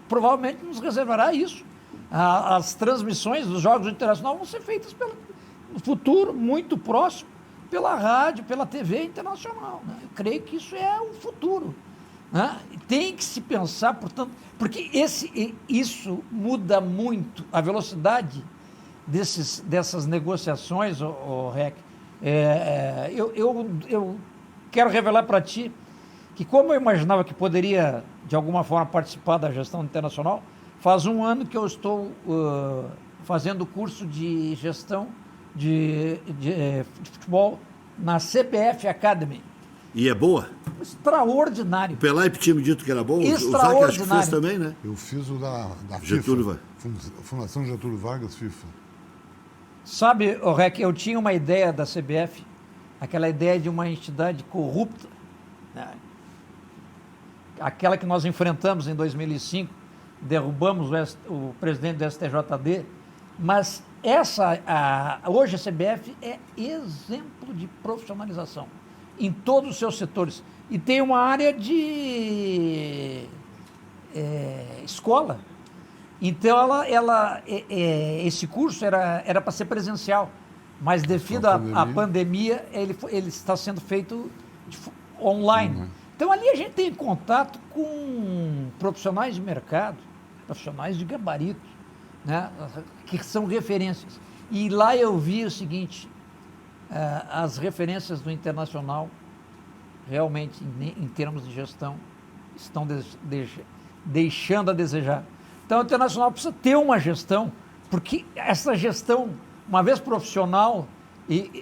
S3: provavelmente nos reservará isso. As transmissões dos jogos internacionais vão ser feitas no futuro muito próximo pela rádio, pela TV internacional, né? Eu creio que isso é o futuro, né? Tem que se pensar, portanto, porque isso muda muito a velocidade dessas negociações, REC. Eu quero revelar para ti que, como eu imaginava que poderia, de alguma forma, participar da gestão internacional, faz 1 ano que eu estou fazendo o curso de gestão de futebol na CBF Academy.
S1: E é boa?
S3: Extraordinário.
S1: O Pelaipe tinha me dito que era bom.
S3: Extraordinário.
S1: O Zac acho que fez também, né?
S2: Eu fiz o da
S1: Getúlio
S2: FIFA, Fundação Getúlio Vargas, FIFA.
S3: Sabe, Rec, eu tinha uma ideia da CBF, aquela ideia de uma entidade corrupta, né? Aquela que nós enfrentamos em 2005, derrubamos o presidente do STJD, mas hoje a CBF é exemplo de profissionalização em todos os seus setores. E tem uma área de escola. Então, esse curso era para ser presencial, mas devido à pandemia, ele está sendo feito online. Uhum. Então, ali a gente tem contato com profissionais de mercado, profissionais de gabarito, né, que são referências. E lá eu vi o seguinte, as referências do Internacional, realmente, em termos de gestão, estão deixando a desejar. Então, o Internacional precisa ter uma gestão, porque essa gestão, uma vez profissional,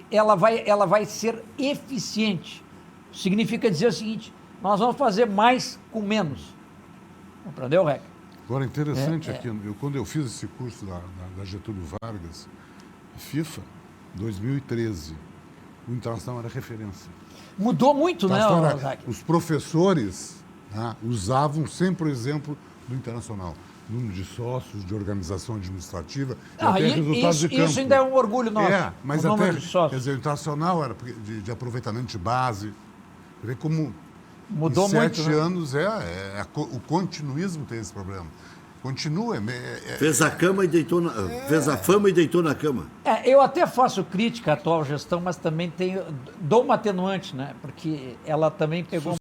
S3: ela vai ser eficiente. Significa dizer o seguinte, nós vamos fazer mais com menos. Compreendeu, Rec?
S2: Agora, interessante aqui, quando eu fiz esse curso da Getúlio Vargas, FIFA, 2013, o Internacional era referência.
S3: Mudou muito, né,
S2: Os professores, né, usavam sempre o exemplo do Internacional. Número de sócios, de organização administrativa, e até resultados de campo.
S3: Isso ainda é um orgulho nosso.
S2: Mas
S3: o
S2: até,
S3: número de sócios.
S2: quer dizer, o Internacional era de aproveitamento de base. Você vê como
S3: mudou
S2: em
S3: muito.
S2: 7 anos o continuismo tem esse problema. Continua.
S1: Fez a cama e deitou fez a fama e deitou na cama.
S3: Eu até faço crítica à atual gestão, mas também dou uma atenuante, né? Porque ela também pegou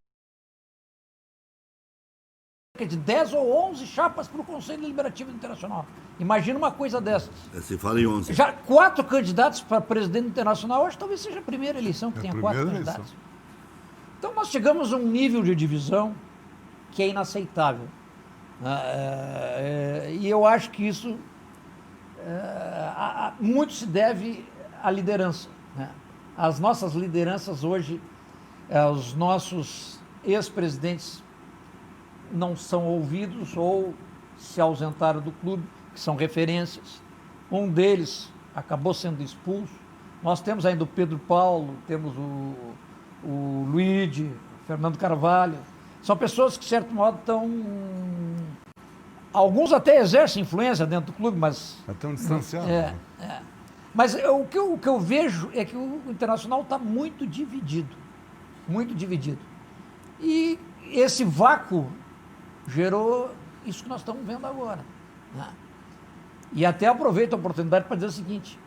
S3: de 10 ou 11 chapas para o Conselho Deliberativo Internacional. Imagina uma coisa dessas.
S1: Se fala em 11.
S3: Já 4 candidatos para presidente internacional, acho que talvez seja a primeira eleição que tenha 4 candidatos. Então nós chegamos a um nível de divisão que é inaceitável. E eu acho que isso muito se deve à liderança. Né? As nossas lideranças hoje, os nossos ex-presidentes não são ouvidos ou se ausentaram do clube, que são referências. Um deles acabou sendo expulso. Nós temos ainda o Pedro Paulo, temos o Luigi, o Fernando Carvalho. São pessoas que, de certo modo, estão... Alguns até exercem influência dentro do clube, mas...
S2: Estão distanciados.
S3: Mas o que eu vejo é que o Internacional está muito dividido. Muito dividido. E esse vácuo gerou isso que nós estamos vendo agora. Né? E até aproveito a oportunidade para dizer o seguinte.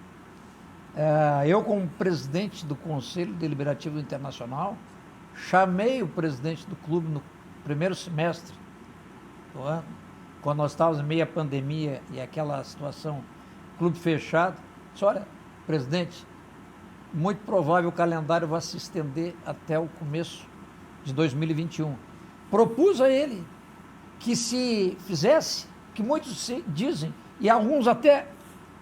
S3: Eu, como presidente do Conselho Deliberativo Internacional, chamei o presidente do clube no primeiro semestre do ano, quando nós estávamos em meio à pandemia e aquela situação, clube fechado, disse, olha, presidente, muito provável o calendário vai se estender até o começo de 2021. Propus a ele que se fizesse, que muitos dizem, e alguns até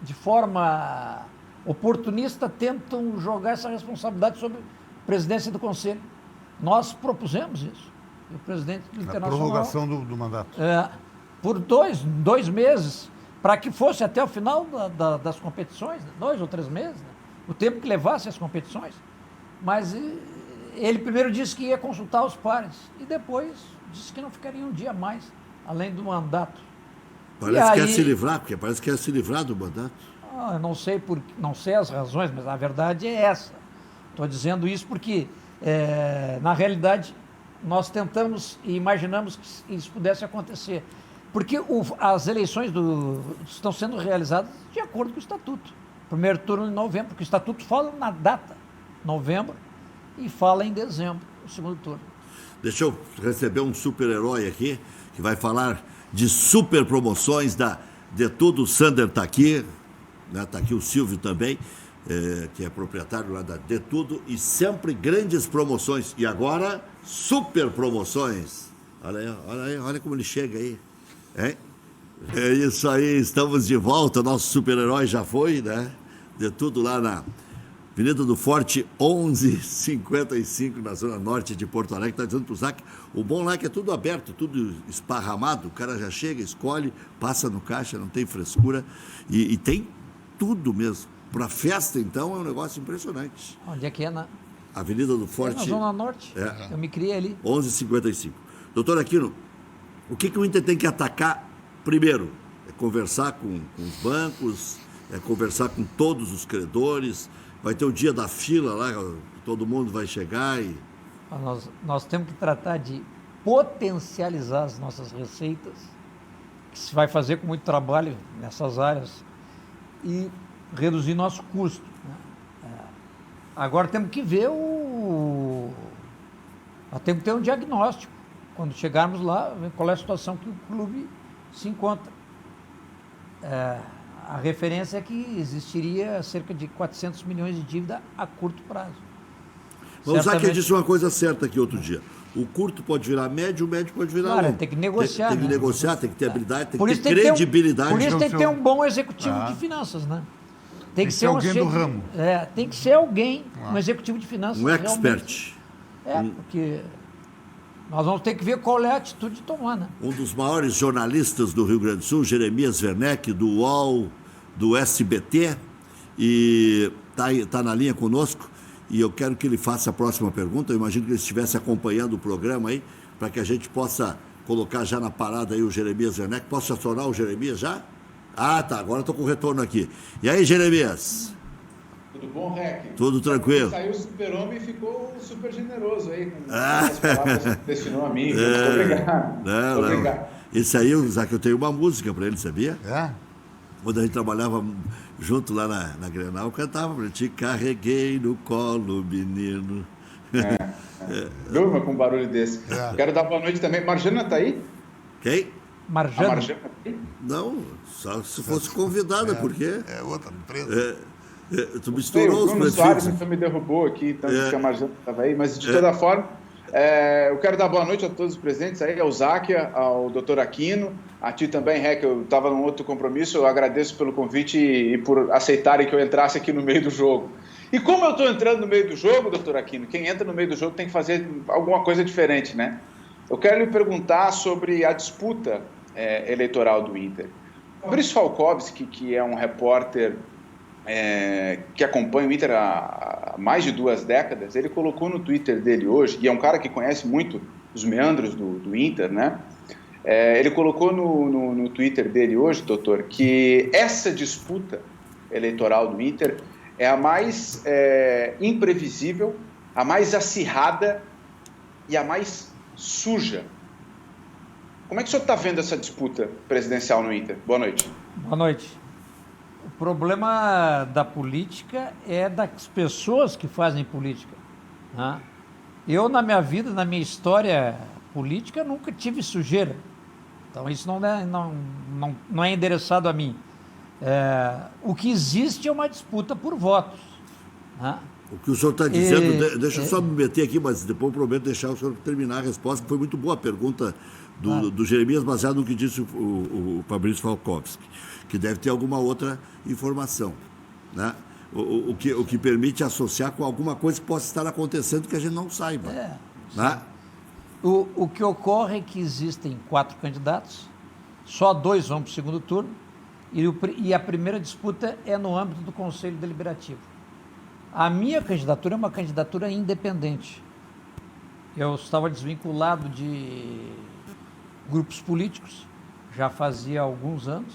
S3: de forma oportunista tentam jogar essa responsabilidade sobre a presidência do Conselho. Nós propusemos isso. E o presidente do Internacional...
S2: A prorrogação do mandato.
S3: Por dois meses, para que fosse até o final das competições, 2 ou 3 meses, né? O tempo que levasse as competições. Mas ele primeiro disse que ia consultar os pares e depois disse que não ficaria um dia a mais, além do mandato.
S1: Parece que quer se livrar, porque parece que quer se livrar do mandato.
S3: Eu não sei as razões, mas a verdade é essa. Estou dizendo isso porque, na realidade, nós tentamos e imaginamos que isso pudesse acontecer. Porque as eleições estão sendo realizadas de acordo com o Estatuto. Primeiro turno em novembro, porque o Estatuto fala na data, novembro, e fala em dezembro, o segundo turno.
S1: Deixa eu receber um super-herói aqui, que vai falar de super promoções da De Tudo. O Sander está aqui, né? Está aqui o Silvio também, que é proprietário lá da De Tudo, e sempre grandes promoções. E agora, super promoções. Olha como ele chega aí. É isso aí, estamos de volta, nosso super-herói já foi, né? De Tudo lá na Avenida do Forte 1155, na zona norte de Porto Alegre. Está dizendo para o Zac, o bom lá é que é tudo aberto, tudo esparramado, o cara já chega, escolhe, passa no caixa, não tem frescura e tem tudo mesmo. Para festa, então, é um negócio impressionante.
S3: Onde é que é? Na
S1: Avenida do Forte.
S3: Na zona norte, eu me criei ali.
S1: 1155. Doutor Aquino, o que o Inter tem que atacar primeiro? É conversar com os bancos, é conversar com todos os credores, vai ter o dia da fila lá, todo mundo vai chegar e...
S3: Nós temos que tratar de potencializar as nossas receitas, que se vai fazer com muito trabalho nessas áreas, e reduzir nosso custo. Né? Agora temos que ver temos que ter um diagnóstico. Quando chegarmos lá, qual é a situação que o clube se encontra. A referência é que existiria cerca de 400 milhões de dívida a curto prazo.
S1: Vamos usar que ele disse uma coisa certa aqui outro dia. O curto pode virar médio, o médio pode virar longo.
S3: Tem que negociar.
S1: Tem que negociar, tem que ter habilidade, tem que ter credibilidade.
S3: Por isso tem que ter um bom executivo de finanças, né?
S2: Tem que ser alguém do ramo.
S3: Tem que ser alguém, um executivo de finanças.
S1: Um expert.
S3: Porque nós vamos ter que ver qual é a atitude de tomar, né?
S1: Um dos maiores jornalistas do Rio Grande do Sul, Jeremias Werneck, do UOL, do SBT, e está na linha conosco, e eu quero que ele faça a próxima pergunta. Eu imagino que ele estivesse acompanhando o programa aí, para que a gente possa colocar já na parada aí o Jeremias Werneck. Posso acionar o Jeremias já? Ah, tá. Agora estou com o retorno aqui. E aí, Jeremias?
S4: Tudo bom, Rec?
S1: Tudo tranquilo.
S4: Saiu o super-homem e ficou super generoso aí. Com as palavras que destinou a mim. Muito obrigado.
S1: Não.
S4: Obrigado.
S1: Esse aí, que eu tenho uma música para ele, sabia?
S2: É?
S1: Quando a gente trabalhava junto lá na Grenal, eu cantava para ele: te carreguei no colo, menino.
S4: Durma com um barulho desse. Quero dar boa noite também. Marjana tá aí?
S1: Quem?
S4: A
S3: Marjana.
S4: Marjana tá aí?
S1: Não, só se fosse convidada, por quê?
S2: É outra empresa.
S1: Tu
S4: Sei,
S1: misturou
S4: o
S1: os
S4: Bruno Soares
S1: prefixos.
S4: então me derrubou aqui, tanto que a Marjana estava aí, mas de toda forma, eu quero dar boa noite a todos os presentes aí, ao Záquia, ao Dr. Aquino, a ti também, Rec, eu estava num outro compromisso, eu agradeço pelo convite e por aceitarem que eu entrasse aqui no meio do jogo. E como eu estou entrando no meio do jogo, Dr. Aquino, quem entra no meio do jogo tem que fazer alguma coisa diferente, né? Eu quero lhe perguntar sobre a disputa eleitoral do Inter. Fabrício Falkowski, que é um repórter que acompanha o Inter há mais de 2 décadas, ele colocou no Twitter dele hoje, e é um cara que conhece muito os meandros do Inter, né? Ele colocou no Twitter dele hoje, doutor, que essa disputa eleitoral do Inter é a mais imprevisível, a mais acirrada e a mais suja. Como é que o senhor está vendo essa disputa presidencial no Inter? Boa noite.
S3: Boa noite. O problema da política é das pessoas que fazem política, né? Eu, na minha vida, na minha história política, nunca tive sujeira. Então, isso não é endereçado a mim. O que existe é uma disputa por votos, né?
S1: O que o senhor está dizendo, deixa eu só me meter aqui, mas depois eu prometo deixar o senhor terminar a resposta, que foi muito boa a pergunta do Jeremias, baseado no que disse o Fabrício Falkowski, que deve ter alguma outra informação, né? O que permite associar com alguma coisa que possa estar acontecendo que a gente não saiba. Né?
S3: O que ocorre é que existem 4 candidatos, só 2 vão para o segundo turno, e a primeira disputa é no âmbito do Conselho Deliberativo. A minha candidatura é uma candidatura independente. Eu estava desvinculado de grupos políticos, já fazia alguns anos.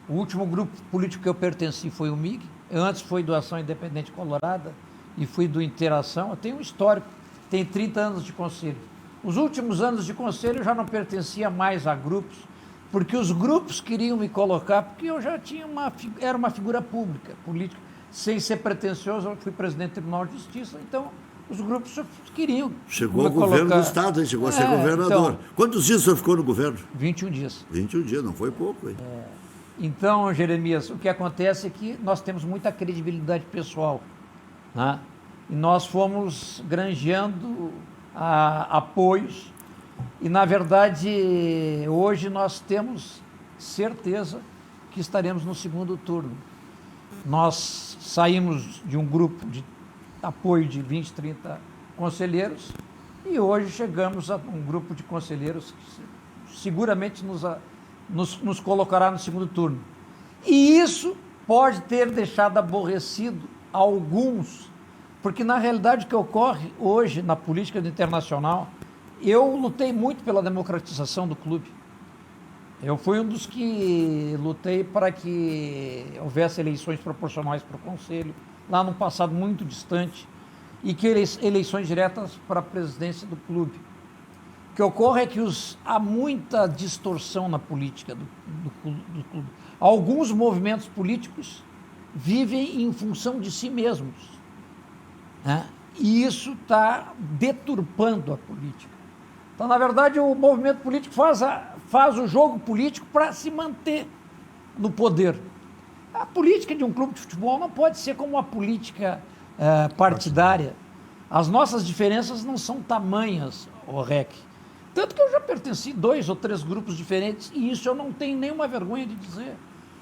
S3: O último grupo político que eu pertenci foi o MIG. Eu antes fui do Ação Independente Colorada e fui do Interação. Eu tenho um histórico, tenho 30 anos de conselho. Os últimos anos de conselho eu já não pertencia mais a grupos, porque os grupos queriam me colocar, porque eu já tinha era uma figura pública, política, sem ser pretensioso. Eu fui presidente do Tribunal de Justiça, então os grupos queriam
S1: Chegou ao governo do Estado, hein? Chegou a ser governador. Então, quantos dias o senhor ficou no governo?
S3: 21 dias.
S1: 21 dias, não foi pouco, hein?
S3: Então, Jeremias, o que acontece é que nós temos muita credibilidade pessoal, né? E nós fomos granjeando apoios e, na verdade, hoje nós temos certeza que estaremos no segundo turno. Nós saímos de um grupo de apoio de 20, 30 conselheiros e hoje chegamos a um grupo de conselheiros que seguramente nos colocará no segundo turno. E isso pode ter deixado aborrecido alguns, porque na realidade o que ocorre hoje na política internacional, eu lutei muito pela democratização do clube. Eu fui um dos que lutei para que houvesse eleições proporcionais para o Conselho, lá num passado muito distante, e que eleições diretas para a presidência do clube. O que ocorre é que há muita distorção na política do clube. Alguns movimentos políticos vivem em função de si mesmos, né? E isso está deturpando a política. Então, na verdade, o movimento político faz o jogo político para se manter no poder. A política de um clube de futebol não pode ser como uma política partidária. As nossas diferenças não são tamanhas, Rec. Tanto que eu já pertenci a 2 ou 3 grupos diferentes e isso eu não tenho nenhuma vergonha de dizer,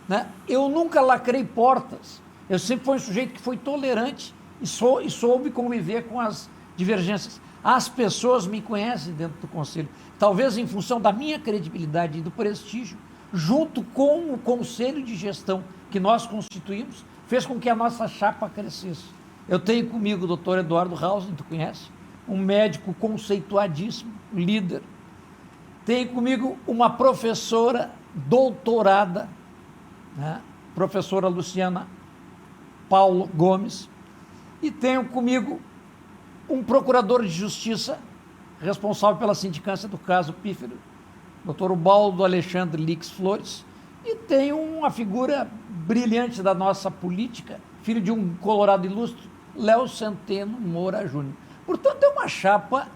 S3: né? Eu nunca lacrei portas. Eu sempre fui um sujeito que foi tolerante e soube conviver com as divergências. As pessoas me conhecem dentro do Conselho, talvez em função da minha credibilidade e do prestígio, junto com o Conselho de Gestão que nós constituímos, fez com que a nossa chapa crescesse. Eu tenho comigo o doutor Eduardo Hausen, tu conhece? Um médico conceituadíssimo, líder. Tenho comigo uma professora doutorada, né? Professora Luciana Paulo Gomes, e tenho comigo um procurador de justiça responsável pela sindicância do caso pífero, Dr. Ubaldo Alexandre Lix Flores, e tenho uma figura brilhante da nossa política, filho de um colorado ilustre, Léo Centeno Moura Júnior. Portanto, é uma chapa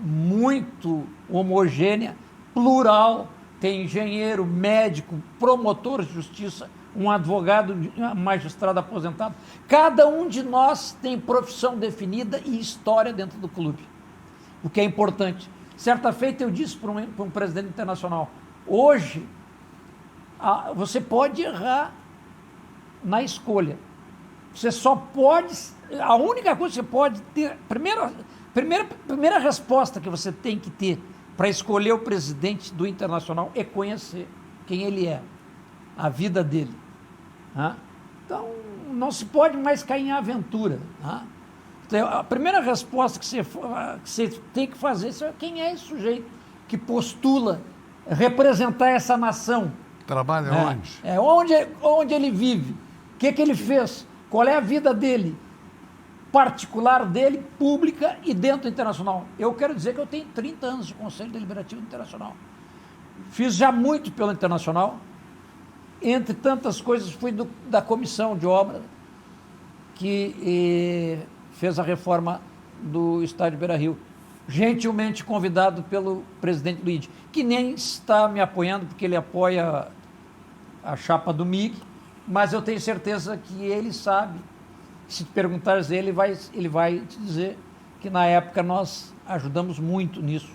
S3: muito homogênea, plural, tem engenheiro, médico, promotor de justiça, um advogado, um magistrado aposentado. Cada um de nós tem profissão definida e história dentro do clube, o que é importante. Certa feita eu disse para um presidente internacional, hoje você pode errar na escolha. Você só pode, a única coisa que você pode ter, primeira resposta que você tem que ter para escolher o presidente do Internacional é conhecer quem ele é, a vida dele. Então, não se pode mais cair em aventura. Então, a primeira resposta que você tem que fazer é quem é esse sujeito que postula representar essa nação.
S2: Trabalha onde?
S3: Onde ele vive, o que ele fez, qual é a vida dele, particular dele, pública e dentro do Internacional. Eu quero dizer que eu tenho 30 anos de Conselho Deliberativo Internacional. Fiz já muito pelo Internacional. Entre tantas coisas, fui da comissão de obra que fez a reforma do estádio Beira-Rio. Gentilmente convidado pelo presidente Luiz, que nem está me apoiando, porque ele apoia a chapa do MIG, mas eu tenho certeza que ele sabe. Se perguntares a ele, ele vai te dizer que na época nós ajudamos muito nisso.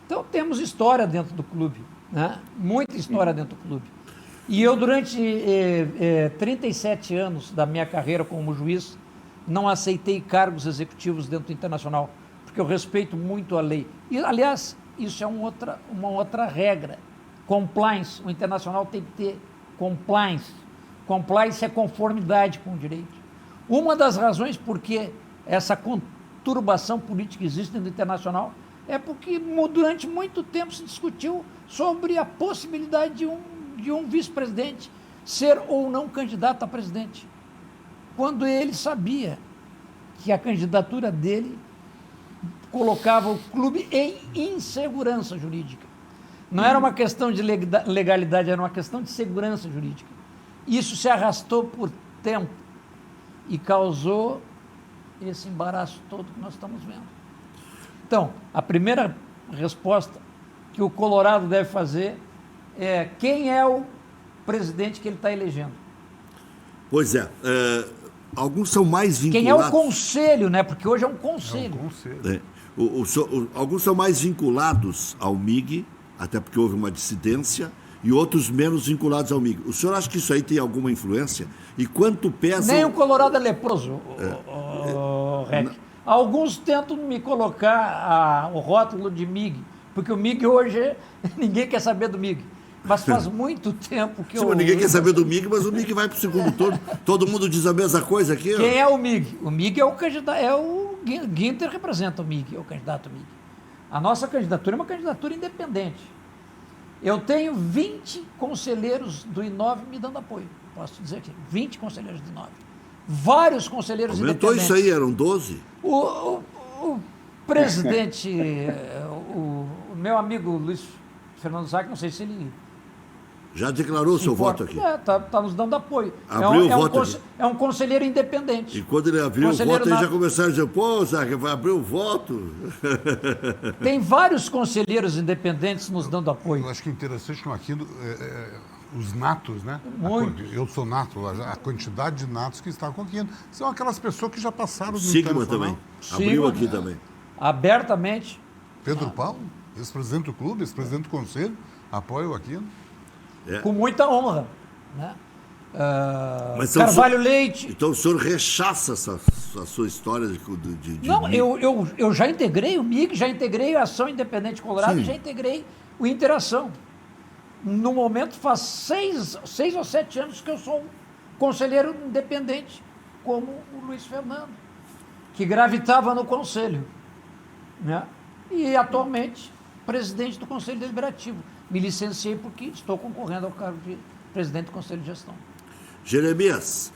S3: Então temos história dentro do clube, muita história dentro do clube. E eu, durante 37 anos da minha carreira como juiz, não aceitei cargos executivos dentro do Internacional, porque eu respeito muito a lei. E, aliás, isso é uma outra regra. Compliance, o Internacional tem que ter compliance. Compliance é conformidade com o direito. Uma das razões por que essa conturbação política existe dentro do Internacional é porque durante muito tempo se discutiu sobre a possibilidade de um vice-presidente ser ou não candidato a presidente, quando ele sabia que a candidatura dele colocava o clube em insegurança jurídica. Não era uma questão de legalidade, era uma questão de segurança jurídica. Isso se arrastou por tempo e causou esse embaraço todo que nós estamos vendo. Então, a primeira resposta que o Colorado deve fazer é quem é o presidente que ele está elegendo.
S1: Pois alguns são mais vinculados...
S3: Quem é o conselho, né? Porque hoje é um conselho.
S2: É um conselho.
S1: Alguns são mais vinculados ao MIG, até porque houve uma dissidência, e outros menos vinculados ao MIG. O senhor acha que isso aí tem alguma influência? E quanto pesa...
S3: Nem o Colorado é leproso, Rec. Alguns tentam me colocar o rótulo de MIG, porque o MIG hoje, ninguém quer saber do MIG. Mas faz muito tempo que
S1: ninguém quer saber do MIG, mas o MIG vai para o segundo turno. Todo mundo diz a mesma coisa aqui.
S3: Quem é o MIG? O MIG é o candidato, o Guinter representa o MIG, é o candidato MIG. A nossa candidatura é uma candidatura independente. Eu tenho 20 conselheiros do I9 me dando apoio. Posso te dizer aqui, 20 conselheiros do I9. Vários conselheiros
S1: independentes. Aumentou isso aí, eram 12?
S3: O presidente, o meu amigo Luiz Fernando Zac, não sei se ele...
S1: Já declarou seu voto aqui?
S3: Está nos dando apoio.
S1: Abriu o voto aqui.
S3: É um conselheiro independente.
S1: E quando ele abriu o voto, eles já começaram a dizer, pô, Zac, vai abrir o voto.
S3: Tem vários conselheiros independentes nos dando apoio.
S2: Eu acho que o interessante no aquilo os natos, né?
S3: Muito.
S2: Eu sou nato, a quantidade de natos que estão com aquilo. São aquelas pessoas que já passaram do
S1: Sigma também. Abriu aqui também.
S3: Abertamente.
S2: Pedro Paulo, ex-presidente do clube, ex-presidente do conselho, apoia o Aquino.
S3: Com muita honra, né? Carvalho Leite.
S1: Então o senhor rechaça a sua história de
S3: Não, eu já integrei o MIG, já integrei a Ação Independente Colorado, já integrei o Interação. No momento faz 6 ou 7 anos que eu sou um conselheiro independente, como o Luiz Fernando, que gravitava no conselho, né? E atualmente presidente do Conselho Deliberativo. Me licenciei porque estou concorrendo ao cargo de presidente do Conselho de Gestão.
S1: Jeremias,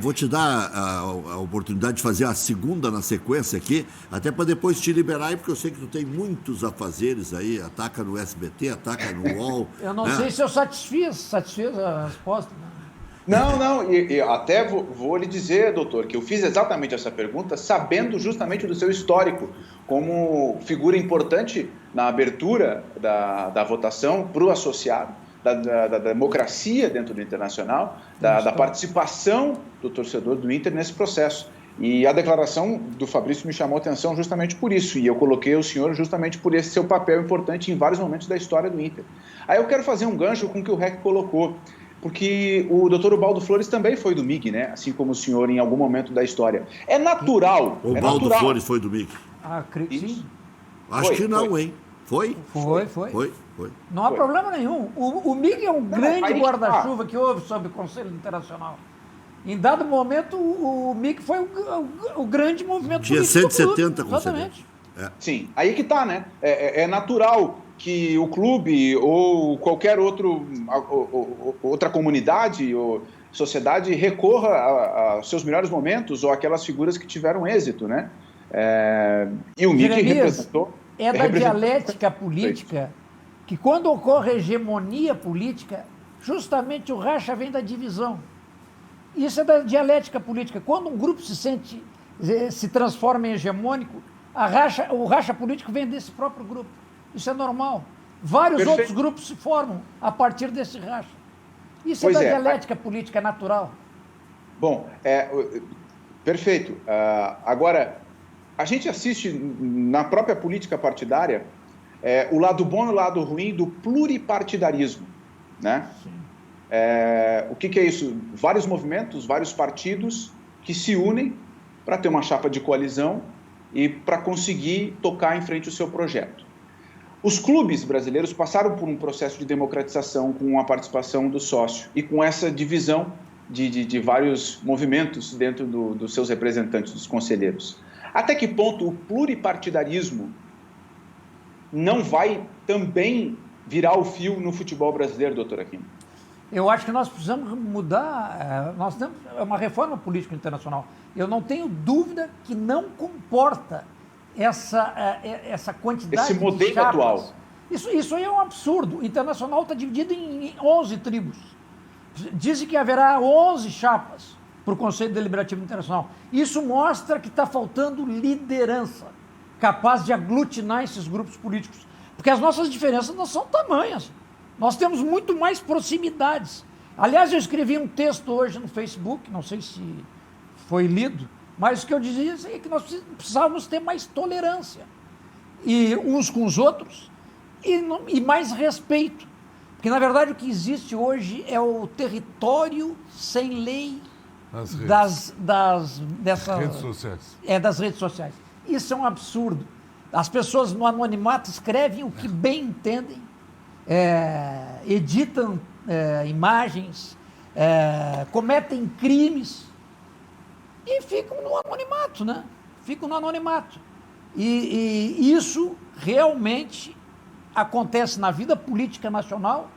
S1: vou te dar a oportunidade de fazer a segunda na sequência aqui, até para depois te liberar, porque eu sei que tu tem muitos afazeres aí, ataca no SBT, ataca no UOL.
S3: Eu não sei se eu satisfiz a resposta. Né?
S4: Não, e até vou lhe dizer, doutor, que eu fiz exatamente essa pergunta sabendo justamente do seu histórico como figura importante na abertura da votação para o associado, da democracia dentro do Internacional, da participação do torcedor do Inter nesse processo. E a declaração do Fabrício me chamou a atenção justamente por isso, e eu coloquei o senhor justamente por esse seu papel importante em vários momentos da história do Inter. Aí eu quero fazer um gancho com o que o REC colocou, porque o doutor Ubaldo Flores também foi do MIG, né? Assim como o senhor em algum momento da história. É natural.
S1: O Ubaldo Flores foi do MIG.
S3: Sim.
S1: Acho que não, hein? Foi?
S3: Foi. Não há problema nenhum. O MIG é um grande guarda-chuva que houve sobre o Conselho Internacional. Em dado momento, o MIG foi o grande movimento
S1: político. Tinha 170
S3: conselheiros.
S4: Sim, aí que está, né? É natural que o clube ou qualquer outra comunidade ou sociedade recorra aos seus melhores momentos ou aquelas figuras que tiveram êxito, né? E o MIG representou...
S3: É da dialética política que, quando ocorre hegemonia política, justamente o racha vem da divisão. Isso é da dialética política. Quando um grupo se transforma em hegemônico, o racha político vem desse próprio grupo. Isso é normal. Vários outros grupos se formam a partir desse racha. Isso é da dialética política natural.
S4: Bom, perfeito. Agora, a gente assiste na própria política partidária o lado bom e o lado ruim do pluripartidarismo, né? O que é isso? Vários movimentos, vários partidos que se unem para ter uma chapa de coalizão e para conseguir tocar em frente o seu projeto. Os clubes brasileiros passaram por um processo de democratização com a participação do sócio e com essa divisão de vários movimentos dentro dos seus representantes, dos conselheiros. Até que ponto o pluripartidarismo não vai também virar o fio no futebol brasileiro, doutor Aquino?
S3: Eu acho que nós precisamos mudar, nós temos uma reforma política internacional. Eu não tenho dúvida que não comporta essa quantidade
S4: esse modelo
S3: de chapas.
S4: Atual.
S3: Isso aí é um absurdo. O internacional está dividido em 11 tribos. Dizem que haverá 11 chapas para o Conselho Deliberativo Internacional. Isso mostra que está faltando liderança capaz de aglutinar esses grupos políticos. Porque as nossas diferenças não são tamanhas. Nós temos muito mais proximidades. Aliás, eu escrevi um texto hoje no Facebook, não sei se foi lido, mas o que eu dizia é que nós precisávamos ter mais tolerância e uns com os outros e mais respeito. Porque, na verdade, o que existe hoje é o território sem lei das
S2: redes sociais.
S3: Das redes sociais. Isso é um absurdo. As pessoas no anonimato escrevem o que bem entendem, editam imagens, cometem crimes e ficam no anonimato, né? Ficam no anonimato. E isso realmente acontece na vida política nacional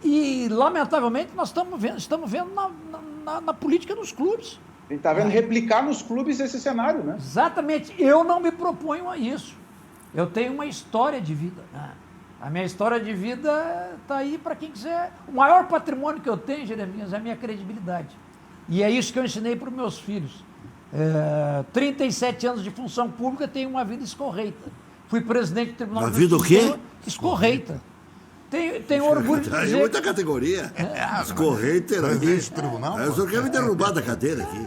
S3: e, lamentavelmente, nós estamos vendo na política dos clubes.
S4: A gente está vendo replicar nos clubes esse cenário, né?
S3: Exatamente. Eu não me proponho a isso. Eu tenho uma história de vida. A minha história de vida está aí para quem quiser. O maior patrimônio que eu tenho, Jeremias, é a minha credibilidade. E é isso que eu ensinei para os meus filhos. 37 anos de função pública, tenho uma vida escorreita. Fui presidente do Tribunal...
S1: Uma vida o quê?
S3: Escorreita. Tenho orgulho de dizer...
S1: muita categoria. Escorreita.
S2: Presidente do tribunal?
S1: Eu só quero me derrubar da cadeira aqui.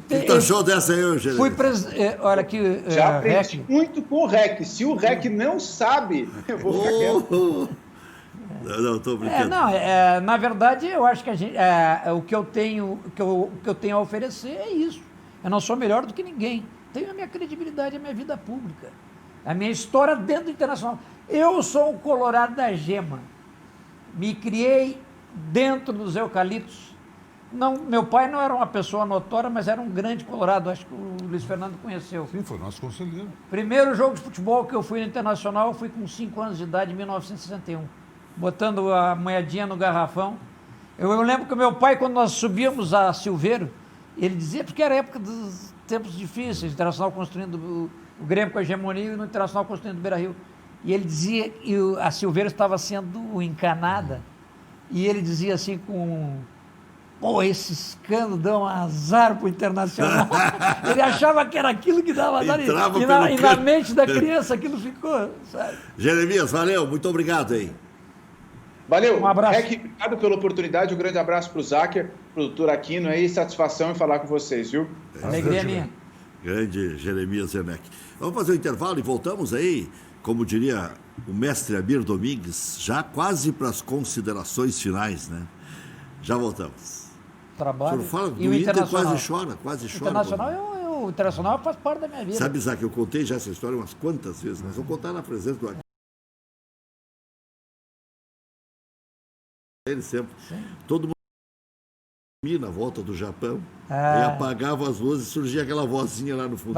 S1: Que show dessa aí, Eugênio?
S3: Fui presidente... Olha aqui...
S4: Já aprendi muito com o REC. Se o REC não sabe, eu vou ficar quieto.
S1: Não, estou brincando.
S3: Na verdade, eu acho que o que eu tenho a oferecer é isso. Eu não sou melhor do que ninguém. Tenho a minha credibilidade, a minha vida pública. A minha história dentro do internacional. Eu sou um colorado da gema. Me criei dentro dos eucaliptos. Não, meu pai não era uma pessoa notória, mas era um grande colorado. Acho que o Luiz Fernando conheceu.
S2: Sim, foi nosso conselheiro.
S3: Primeiro jogo de futebol que eu fui no Internacional, eu fui com 5 anos de idade, em 1961. Botando a moedinha no garrafão. Eu lembro que meu pai, quando nós subíamos a Silveiro, ele dizia, porque era época dos tempos difíceis, o Internacional construindo o Grêmio com a hegemonia e o Internacional construindo o Beira-Rio. E ele dizia que a Silveiro estava sendo encanada. E ele dizia assim pô, esses canos dão azar pro Internacional. Ele achava que era aquilo que dava azar. E na mente da criança aquilo ficou, sabe?
S1: Jeremias, valeu, muito obrigado aí.
S4: Valeu.
S3: Um abraço.
S4: Rec, obrigado pela oportunidade, um grande abraço para o Záquia, produtor Aquino aí, satisfação em falar com vocês, viu?
S3: Alegria minha.
S1: Grande Jeremias Werneck. Vamos fazer um intervalo e voltamos aí, como diria o mestre Amir Domingues, já quase para as considerações finais, né? Já voltamos.
S3: Trabalho.
S1: O senhor fala do
S3: E o
S1: Inter,
S3: Internacional.
S1: quase chora.
S3: O Internacional faz parte da minha vida.
S1: Sabe, Isaac, eu contei já essa história umas quantas vezes, mas vou contar na presença do ele sempre.
S3: Sim.
S1: Todo mundo na volta do Japão, e apagava as luzes e surgia aquela vozinha lá no fundo.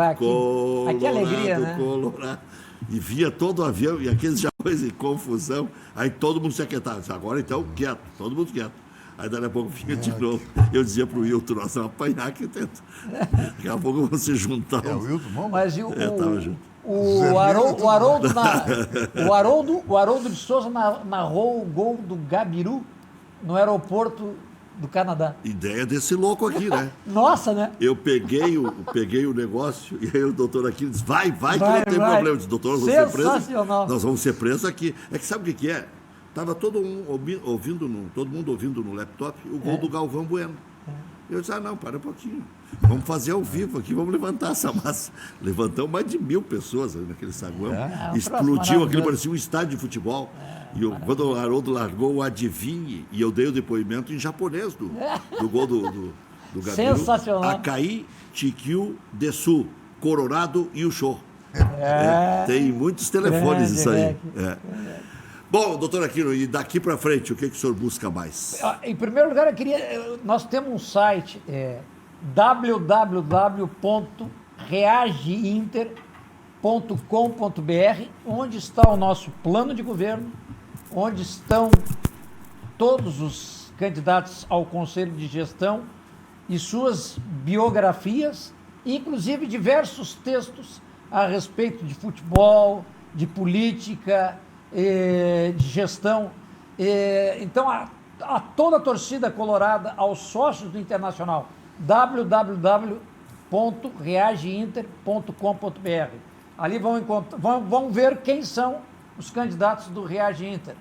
S3: Que alegria, né?
S1: Colorado. E via todo o avião e aqueles Japões em confusão. Aí todo mundo se aquietava. Agora então, quieto, todo mundo quieto. Aí daqui a pouco vinha de novo. Eu dizia pro Wilton, nós vamos apanhar aqui dentro. Daqui a pouco vamos se juntar.
S2: O Wilton, vamos?
S3: Mas
S1: Tava junto.
S3: O Haroldo de Souza narrou o gol do Gabiru no aeroporto do Canadá.
S1: Ideia desse louco aqui, né?
S3: Nossa, né?
S1: Eu peguei o negócio e aí o doutor aqui disse, vai que não tem problema. Eu disse, doutor, nós vamos ser presos. Nós vamos ser presos aqui. É que sabe o que é? Estava todo mundo ouvindo no laptop o gol do Galvão Bueno. Eu disse, não, para um pouquinho. Vamos fazer ao vivo aqui, vamos levantar essa massa. Levantamos mais de 1.000 pessoas ali naquele saguão. Explodiu, aquilo parecia um estádio de futebol. Quando o Haroldo largou o adivinhe, e eu dei o depoimento em japonês do gol do Gabiru.
S3: Sensacional.
S1: Akai, Chikyu, Desu, Colorado e o Show. Tem muitos telefones isso aí. Bom, doutor Aquino, e daqui para frente, o que o senhor busca mais?
S3: Em primeiro lugar, nós temos um site, www.reageinter.com.br, onde está o nosso plano de governo, onde estão todos os candidatos ao Conselho de Gestão e suas biografias, inclusive diversos textos a respeito de futebol, de política, de gestão. Então, a toda a torcida colorada, aos sócios do Internacional, www.reageinter.com.br. Ali vão ver quem são os candidatos do Reage Inter,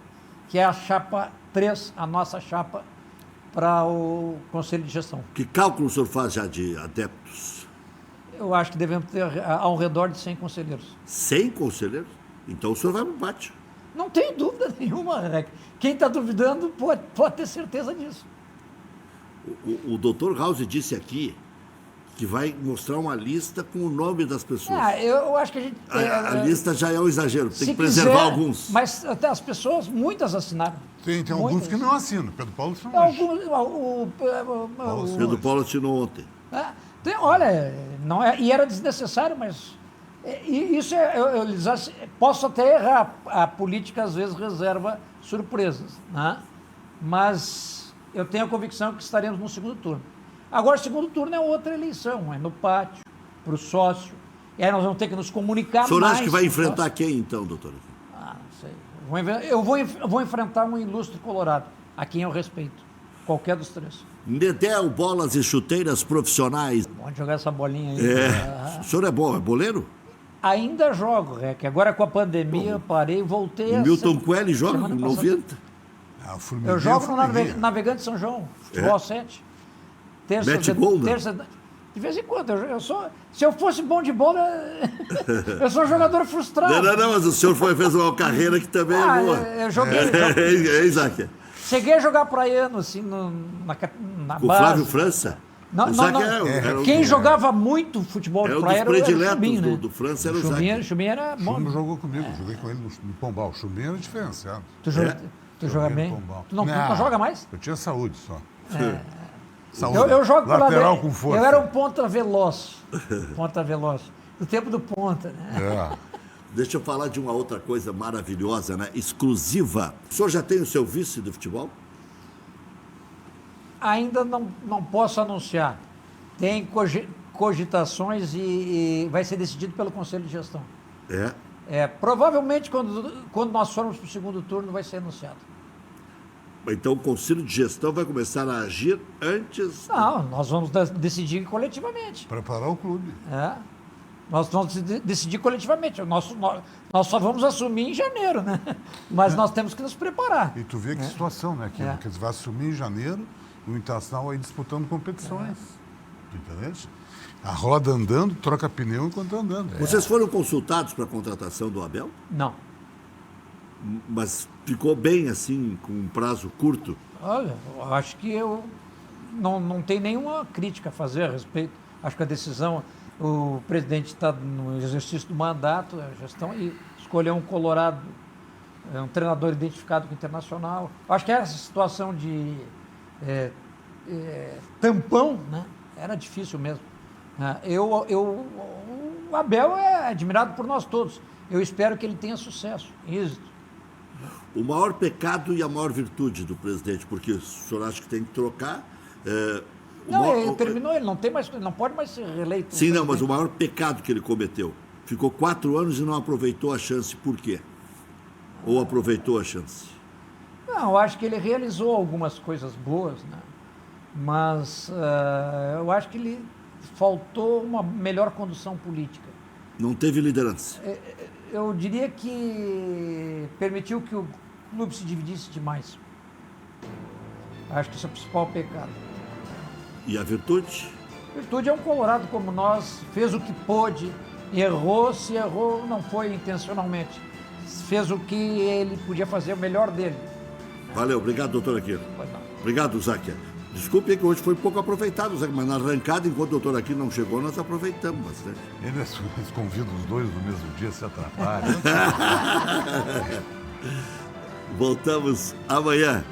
S3: que é a chapa 3, a nossa chapa para o Conselho de Gestão.
S1: Que cálculo o senhor faz já de adeptos?
S3: Eu acho que devemos ter ao redor de 100 conselheiros.
S1: 100 conselheiros? Então o senhor vai para o pátio.
S3: Não tenho dúvida nenhuma, né? Quem está duvidando pode ter certeza disso.
S1: O doutor House disse aqui que vai mostrar uma lista com o nome das pessoas.
S3: Eu acho que a gente...
S1: A lista já é um exagero, tem que preservar alguns.
S3: Mas até as pessoas, muitas assinaram.
S2: Tem alguns que não assinam. Pedro Paulo assinou hoje.
S1: Pedro Paulo assinou ontem.
S3: Olha, não é, e era desnecessário, mas... Isso posso até errar, a política às vezes reserva surpresas, né? Mas eu tenho a convicção que estaremos no segundo turno. Agora, o segundo turno é outra eleição, é no pátio, para o sócio, e aí nós vamos ter que nos comunicar mais.
S1: O senhor acha que vai enfrentar quem então, doutor?
S3: Não sei. Eu vou enfrentar um ilustre colorado, a quem eu respeito, qualquer dos três.
S1: Nedel, bolas e chuteiras profissionais.
S3: Pode jogar essa bolinha aí.
S1: O senhor é bom, é boleiro?
S3: Ainda jogo, Rec. Agora com a pandemia eu parei e voltei
S1: a... O Milton Coelho joga com 90?
S3: Eu jogo no Navegante São João, futebol 7.
S1: Mete gol, né?
S3: De vez em quando. Se eu fosse bom de bola, eu sou um jogador frustrado.
S1: Não, mas o senhor fez uma carreira que também é boa.
S3: Eu joguei.
S1: Isaac.
S3: Cheguei a jogar praiano, assim, na
S1: base. O Flávio França?
S3: Não. Quem jogava muito futebol de praia era o Chubinho, né?
S1: Do França era o Zaque.
S3: Chubinho era bom.
S2: Chubinho jogou comigo, joguei com ele no Pombal. O Chubinho era diferenciado.
S3: Tu joga bem? Tu não joga mais?
S2: Eu tinha saúde só.
S3: Eu jogo por
S2: lateral
S3: lá.
S2: com força.
S3: Eu era um ponta veloz. Ponta veloz. Do tempo do ponta, né?
S1: Deixa eu falar de uma outra coisa maravilhosa, né? Exclusiva. O senhor já tem o seu vice do futebol?
S3: Ainda não posso anunciar. Tem cogitações e vai ser decidido pelo Conselho de Gestão. Provavelmente, quando nós formos para o segundo turno, vai ser anunciado.
S1: Então, o Conselho de Gestão vai começar a agir antes...
S3: Não, nós vamos decidir coletivamente.
S2: Preparar o clube.
S3: Nós vamos decidir coletivamente. Nós só vamos assumir em janeiro, né? Mas nós temos que nos preparar.
S2: E tu vê que situação, né? Que eles vão assumir em janeiro, o Internacional aí disputando competições. Entendeu? A roda andando, troca pneu enquanto está andando.
S1: Vocês foram consultados para a contratação do Abel?
S3: Não.
S1: Mas ficou bem assim, com um prazo curto?
S3: Olha, eu acho que eu não tenho nenhuma crítica a fazer a respeito. Acho que a decisão, o presidente está no exercício do mandato, a gestão, e escolheu um colorado, um treinador identificado com o Internacional. Acho que essa situação de tampão, né, era difícil mesmo. O Abel é admirado por nós todos. Eu espero que ele tenha sucesso, êxito.
S1: O maior pecado e a maior virtude do presidente, porque o senhor acha que tem que trocar...
S3: ele terminou, ele não pode mais ser reeleito.
S1: Sim, não, mas o maior pecado que ele cometeu. Ficou 4 anos e não aproveitou a chance. Por quê? Ou aproveitou a chance?
S3: Não, eu acho que ele realizou algumas coisas boas, né? Mas eu acho que ele faltou uma melhor condução política.
S1: Não teve liderança?
S3: Eu diria que permitiu que o clube se dividisse demais. Acho que esse é o principal pecado.
S1: E a virtude?
S3: A virtude é um colorado como nós, fez o que pôde, errou, se errou, não foi intencionalmente. Fez o que ele podia fazer, o melhor dele.
S1: Valeu, obrigado, doutor Aquino. Obrigado, Záquia. Desculpe que hoje foi pouco aproveitado, Záquia, mas na arrancada, enquanto o doutor Aquino não chegou, nós aproveitamos bastante.
S2: Eles convidam os dois no mesmo dia, se atrapalham.
S1: Voltamos amanhã.